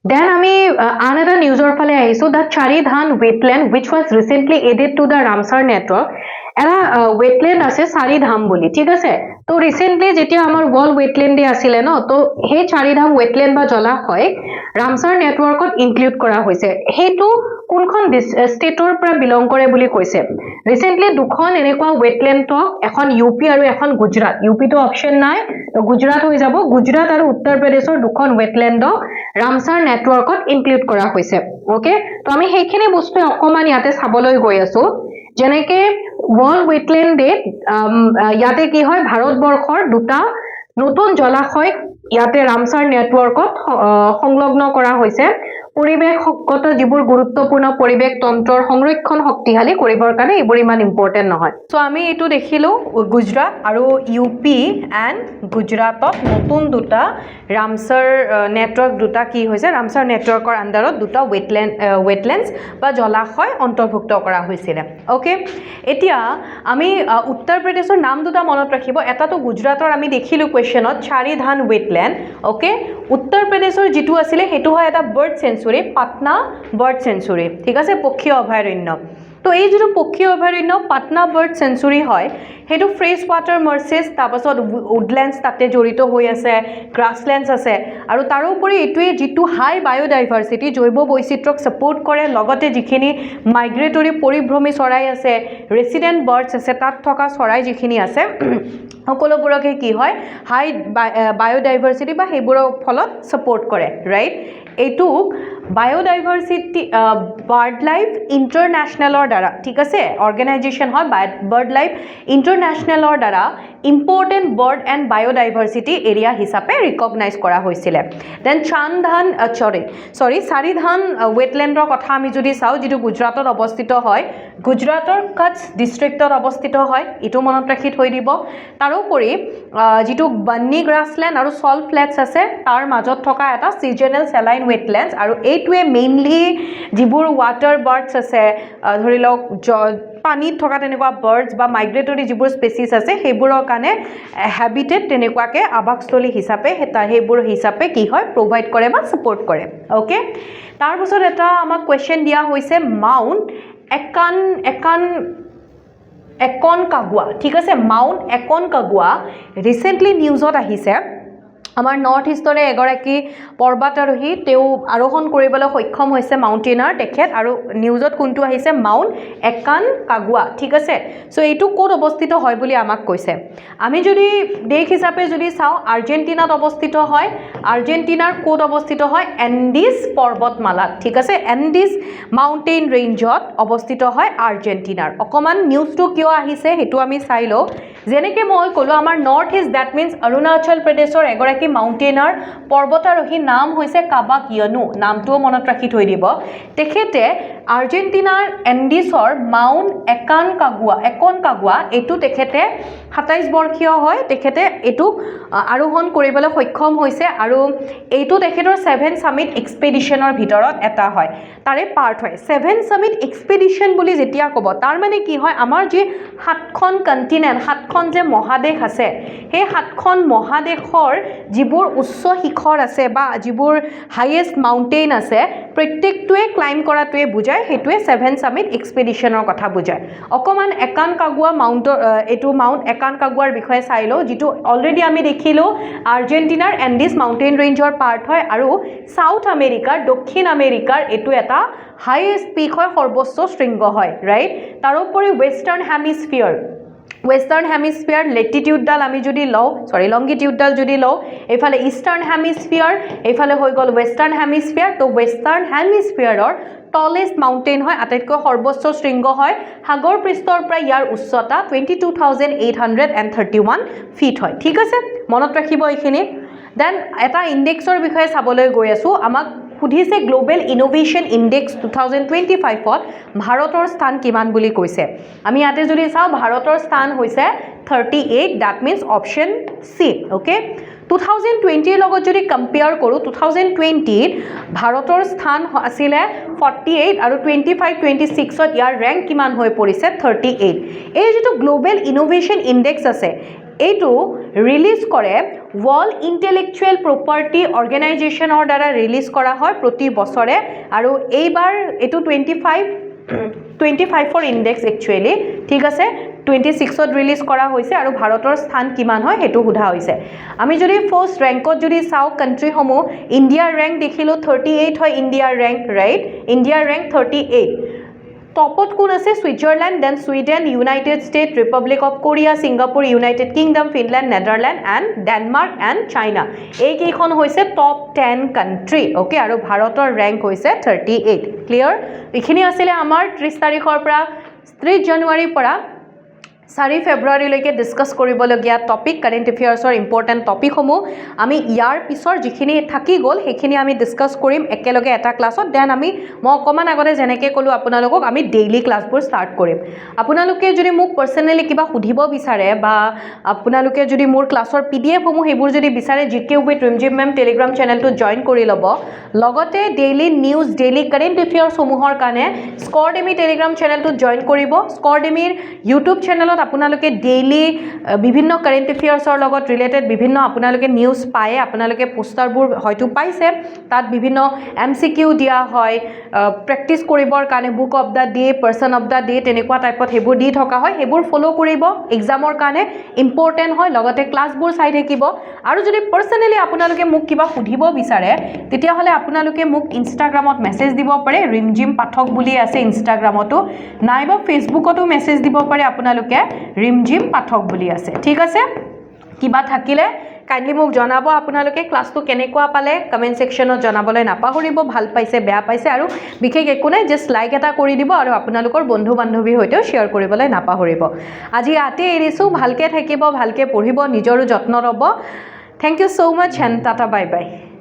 Then আমি another newsৰ ফালে আহিছো that Charidhan wetland which was recently added to the Ramsar network এটা wetland আছে Charidham বুলি ঠিক আছে তো ৰিসেন্টলি যেতিয়া আমাৰ ওয়ার্ল্ড wetland ডে আছিল ন তো হে Charidham wetland বা জলাশয় Ramsar নেটৱৰ্কত ইনক্লুড কৰা হৈছে হেতু কোনখন ষ্টেটৰ পৰা বিলং কৰে বুলি কৈছে ৰিসেন্টলি দুখন এনেকুৱা wetlandক এখন ইউপি আৰু এখন গুজৰাট ইউপি তো অপচন নাই তো গুজৰাট হৈ যাব গুজৰাট আৰু উত্তৰ প্ৰদেশৰ দুখন wetlandক Ramsar নেটৱৰ্কত ইনক্লুড কৰা হৈছে ওকে তো আমি হেখিনি বস্তু অকমান ইয়াতে চাবলৈ গৈ আছো যেনেকে ওয়ার্ল্ড wetland ডে ইয়াতে কি হয় ভাৰতবৰ্ষৰ দুটা নতুন জলাশয় ইয়াতে Ramsar নেটৱৰ্কত সংলগ্ন কৰা হৈছে পৰিৱেশগত যিবোৰ গুৰুত্বপূৰ্ণ পৰিৱেশ তন্ত্ৰৰ সংৰক্ষণ শক্তিশালী কৰিবৰ কাৰণে এইবোৰ ইমান ইম্পৰ্টেণ্ট নহয় সো আমি এইটো দেখিলো গুজৰাট আৰু ইউপি এণ্ড গুজৰাটত নতুন দুটা ৰামছাৰ নেটৱৰ্ক দুটা কি হৈছে ৰামছাৰ নেটৱৰ্কৰ আণ্ডাৰত দুটা ৱেটলেণ্ডছ বা জলাশয় অন্তৰ্ভুক্ত কৰা হৈছিলে ওকে এতিয়া আমি উত্তৰ প্ৰদেশৰ নাম দুটা মনত ৰাখিব এটাটো গুজৰাটৰ আমি দেখিলো কোৱেশ্চনত চাৰিধান ৱেটলেণ্ড ওকে উত্তৰ প্ৰদেশৰ যিটো আছিলে হেতু হয় এটা bird century Patna bird century ঠিক আছে পক্ষী অভয়াৰণ্য তো এই যেটো পক্ষী অভয়াৰণ্য পাটনা বাৰ্ড সেঞ্চুৰী হয় হেতু ফ্ৰেছ ওয়াটাৰ মাৰ্চেস তাৰপাছত উডল্যান্ডস তাতে জড়িত হৈ আছে গ্ৰাছল্যান্ডস আছে আৰু তাৰোপৰি এটোৱে যেটো হাই বায়োডাইভাৰ্সিটি জৈৱ বৈচিত্ৰ্যক সাপোৰ্ট কৰে লগতে যিখিনি মাইগ্ৰেটৰী পৰিভ্ৰমী চৰাই আছে ৰেসিডেন্ট বাৰ্ডছ আছে তাত থকা চৰাই যিখিনি আছে সকলোবোৰকে কি হয় হাই বায়োডাইভাৰ্সিটি বা হেবোৰৰ ফলত সাপোৰ্ট কৰে ৰাইট এইটো বায়োডাইভাৰ্সিটি বাৰ্ড লাইফ ইন্টাৰনেশ্যনেলৰ দ্বাৰা ঠিক আছে অৰ্গানাইজেশ্যন হয় বাৰ্ড লাইফ ইন্টাৰনেশ্যনেলৰ দ্বাৰা ইম্পৰ্টেন্ট বাৰ্ড এণ্ড বায়োডাইভাৰ্সিটি এৰিয়া হিচাপে ৰিকগনাইজ কৰা হৈছিলে দেন চাৰিধান ৱেটলেণ্ডৰ কথা আমি যদি চাওঁ যিটো গুজৰাটত অৱস্থিত হয় গুজৰাটৰ কচ্ছ ডিষ্ট্ৰিক্টত অৱস্থিত হয় ইটো মনত ৰাখি থৈ দিব তাৰোপৰি যিটো বন্নী গ্ৰাছলেণ্ড আৰু সল্ট ফ্লেটছ আছে তাৰ মাজত থকা এটা সিজনেল সেলাইন ৱেটলেণ্ডছ আৰু এইটোৱে মেইনলি যিবোৰ ওয়াটাৰ বাৰ্ডছ আছে ধৰি লওক পানীত থকা তেনেকুৱা বাৰ্ডছ বা মাইগ্ৰেটৰী যিবোৰ স্পেচিছ আছে সেইবোৰৰ কাৰণে হ্যাবিটেট তেনেকুৱাকে আৱাসস্থলী হিচাপে সেইবোৰ হিচাপে কি হয় প্ৰভাইড কৰে বা সাপোৰ্ট কৰে ওকে তাৰ পিছত এটা আমাক কোৱেশ্চন দিয়া হৈছে মাউণ্ট একনকাগুৱা ঠিক আছে মাউণ্ট একনকাগুৱা ৰিসেন্টলি নিউজত আহিছে আমাৰ নৰ্থ ইষ্টৰে এগৰাকী পৰ্বতাৰোহী তেওঁ আৰোহণ কৰিবলৈ সক্ষম হৈছে মাউণ্টেইনাৰ তেখেত আৰু নিউজত কোনটো আহিছে মাউণ্ট একনকাগুৱা ঠিক আছে সো এইটো ক'ত অৱস্থিত হয় বুলি আমাক কৈছে আমি যদি দেশ হিচাপে যদি চাওঁ আৰ্জেণ্টিনাত অৱস্থিত হয় আৰ্জেণ্টিনাৰ ক'ত অৱস্থিত হয় এণ্ডিজ পৰ্বতমালাত ঠিক আছে এণ্ডিজ মাউণ্টেইন ৰেঞ্জত অৱস্থিত হয় আৰ্জেণ্টিনাৰ অকমান নিউজটো কিয় আহিছে হেতু আমি চাই লওঁ যেনেকৈ মই ক'লো আমাৰ north east that means Arunachal প্ৰদেশৰ এগৰাকী মাউণ্টেইনাৰ পৰ্বতাৰোহী নাম হৈছে কাবাক ইয়নু নামটোও মনত ৰাখি থৈ দিব তেখেতে আৰ্জেণ্টিনাৰ এণ্ডিছৰ মাউণ্ট একনকাগুৱা এইটো তেখেতে 27 বৰ্ষীয় হয় তেখেতে এইটো আৰোহণ কৰিবলৈ সক্ষম হৈছে আৰু এইটো তেখেতৰ 7 সামিট এক্সপেডিশনৰ ভিতৰত এটা হয় তাৰে পাৰ্ট হয় 7 সামিট এক্সপেডিশন বুলি যেতিয়া ক'ব তাৰ মানে কি হয় আমাৰ যি 7খন কন্টিনেন্ট 7খন যে মহাদেশ আছে সেই 7খন মহাদেশৰ যিবোৰ উচ্চ শিখৰ আছে বা যিবোৰ হাইয়েষ্ট মাউণ্টেইন আছে প্ৰত্যেকটোৱে ক্লাইম কৰাটোৱে বুজায় হেতুৱে 7 সামিট এক্সপেডিশনৰ কথা বুজায় অকমান একনকাগুৱা এইটো মাউণ্ট একনকাগুৱাৰ বিষয়ে চাই লওঁ যিটো অলৰেডি আমি দেখিলো আৰ্জেণ্টিনাৰ এণ্ডিজ মাউণ্টেইন ৰেঞ্জৰ পাৰ্ট হয় আৰু সাউথ আমেৰিকাৰ দক্ষিণ আমেৰিকাৰ এইটো এটা হাইয়েষ্ট পিক হয় সৰ্বোচ্চ শৃংগ হয় ৰাইট তাৰোপৰি ৱেষ্টাৰ্ণ হেমিস্ফিয়াৰ লেটিটিউডডাল আমি যদি লওঁ লংগিটিউডডাল যদি লওঁ এইফালে ইষ্টাৰ্ণ হেমিস্ফিয়াৰ এইফালে হৈ গ'ল ৱেষ্টাৰ্ণ হেমিস্ফিয়াৰ তো ৱেষ্টাৰ্ণ হেমিস্ফিয়াৰৰ টলেষ্ট মাউণ্টেইন হয় আটাইতকৈ সৰ্বোচ্চ শৃংগ হয় সাগৰ পৃষ্ঠৰ পৰা ইয়াৰ উচ্চতা 22,831 ফিট হয় ঠিক আছে মনত ৰাখিব এইখিনি দেন এটা ইনডেক্সৰ বিষয়ে চাবলৈ গৈ আছো আমাক সুধিছে গ্লোবেল ইনোভেশন ইনডেক্স 2025ত ভাৰতৰ স্থান কিমান বুলি কৈছে আমি ইয়াতে যদি চাওঁ ভাৰতৰ স্থান হৈছে 38 that means option C okay 2020 লগত যদি কম্পেয়াৰ কৰো 2020 ভাৰতৰ স্থান আছিলে 48 আৰু 25-26ত ইয়াৰ ৰেংক কিমান হৈ পৰিছে 38 এই যেটো গ্লোবেল ইনোভেশন ইনডেক্স আছে এইটো ৰিলিজ কৰে ওয়াৰ্ল্ড ইন্টেলেকচুৱেল প্ৰপাৰ্টি অৰ্গানাইজেশ্যনৰ দ্বাৰা ৰিলিজ কৰা হয় প্ৰতি বছৰে আৰু এইবাৰ এইটো 25 ইনডেক্স একচুয়ালি ঠিক আছে 26ত ৰিলিজ কৰা হৈছে আৰু ভাৰতৰ স্থান কিমান হয় হেতু সোধা হৈছে আমি যদি ফাৰ্স্ট ৰেংকত যদি চাও কান্ট্ৰি সমূহ ইণ্ডিয়াৰ ৰেংক দেখিলো 38 হয় ইণ্ডিয়াৰ ৰেংক ৰাইট ইণ্ডিয়াৰ ৰেংক 38 টপত কোন আছে Switzerland then Sweden United State Republic of Korea Singapore United Kingdom Finland Netherland and Denmark and China এই কেইখন হৈছে টপ 10 কান্ট্ৰি ওকে আৰু ভাৰতৰ ৰেংক হৈছে 38 ক্লিয়াৰ এইখিনি আছিল আমাৰ 30 তাৰিখৰ পৰা 30 জানুৱাৰীৰ পৰা 4 ফেব্ৰুৱাৰীলৈকে ডিছকাছ কৰিবলগীয়া টপিক কাৰেণ্ট এফেয়াৰ্ছৰ ইম্পৰ্টেণ্ট টপিকসমূহ আমি ইয়াৰ পিছৰ যিখিনি থাকি গ'ল সেইখিনি আমি ডিছকাছ কৰিম একেলগে এটা ক্লাছত দেন মই অকণমান আগতে যেনেকৈ ক'লোঁ আপোনালোকক আমি ডেইলি ক্লাছবোৰ ষ্টাৰ্ট কৰিম আপোনালোকে যদি মোক পাৰ্চনেলি কিবা সুধিব বিচাৰে বা আপোনালোকে যদি মোৰ ক্লাছৰ PDF সমূহ সেইবোৰ যদি বিচাৰে GK with Rimjhim ma'am Telegram চেনেলটো জইন কৰি ল'ব লগতে ডেইলি নিউজ ডেইলি কাৰেণ্ট এফেয়াৰ্ছসমূহৰ কাৰণে স্কৰডেমি টেলিগ্ৰাম চেনেলটো জইন কৰিব স্কৰডেমিৰ ইউটিউব চেনেলত আপোনালোকে ডেইলি বিভিন্ন কাৰেণ্ট এফেয়াৰ্ছৰ লগত ৰিলেটেড বিভিন্ন আপোনালোকে নিউজ পায় আপোনালোকে পোষ্টাৰবোৰ হয়তো পাইছে তাত বিভিন্ন MCQ দিয়া হয় প্ৰেক্টিছ কৰিবৰ কাৰণে book of the day person of the day তেনেকুৱা টাইপত সেইবোৰ দি থকা হয় সেইবোৰ ফলো কৰিব এক্সামৰ কাৰণে ইম্পৰ্টেণ্ট হয় লগতে ক্লাছবোৰ চাই থাকিব আৰু যদি পাৰ্চনেলি আপোনালোকে মোক কিবা সুধিব বিচাৰে তেতিয়াহ'লে আপোনালোকে মোক ইনষ্টাগ্ৰামত মেছেজ দিব পাৰে ৰিমঝিম পাঠক বুলি আছে ইনষ্টাগ্ৰামতো নাইবা ফেচবুকতো মেছেজ দিব পাৰে আপোনালোকে ৰিমঝিম পাঠক বুলি আছে ঠিক আছে কিবা থাকিলে কাইণ্ডলি মোক জনাব আপোনালোকে ক্লাছটো কেনেকুৱা পালে কমেণ্ট ছেকশ্যনত জনাবলৈ নাপাহৰিব ভাল পাইছে বেয়া পাইছে আৰু বিশেষ একো নাই জাষ্ট লাইক এটা কৰি দিব আৰু আপোনালোকৰ বন্ধু বান্ধৱীৰ সৈতেও শ্বেয়াৰ কৰিবলৈ নাপাহৰিব আজি ইয়াতে এৰিছোঁ ভালকৈ থাকিব ভালকৈ পঢ়িব নিজৰো যত্ন ল'ব thank you so much and tata bye by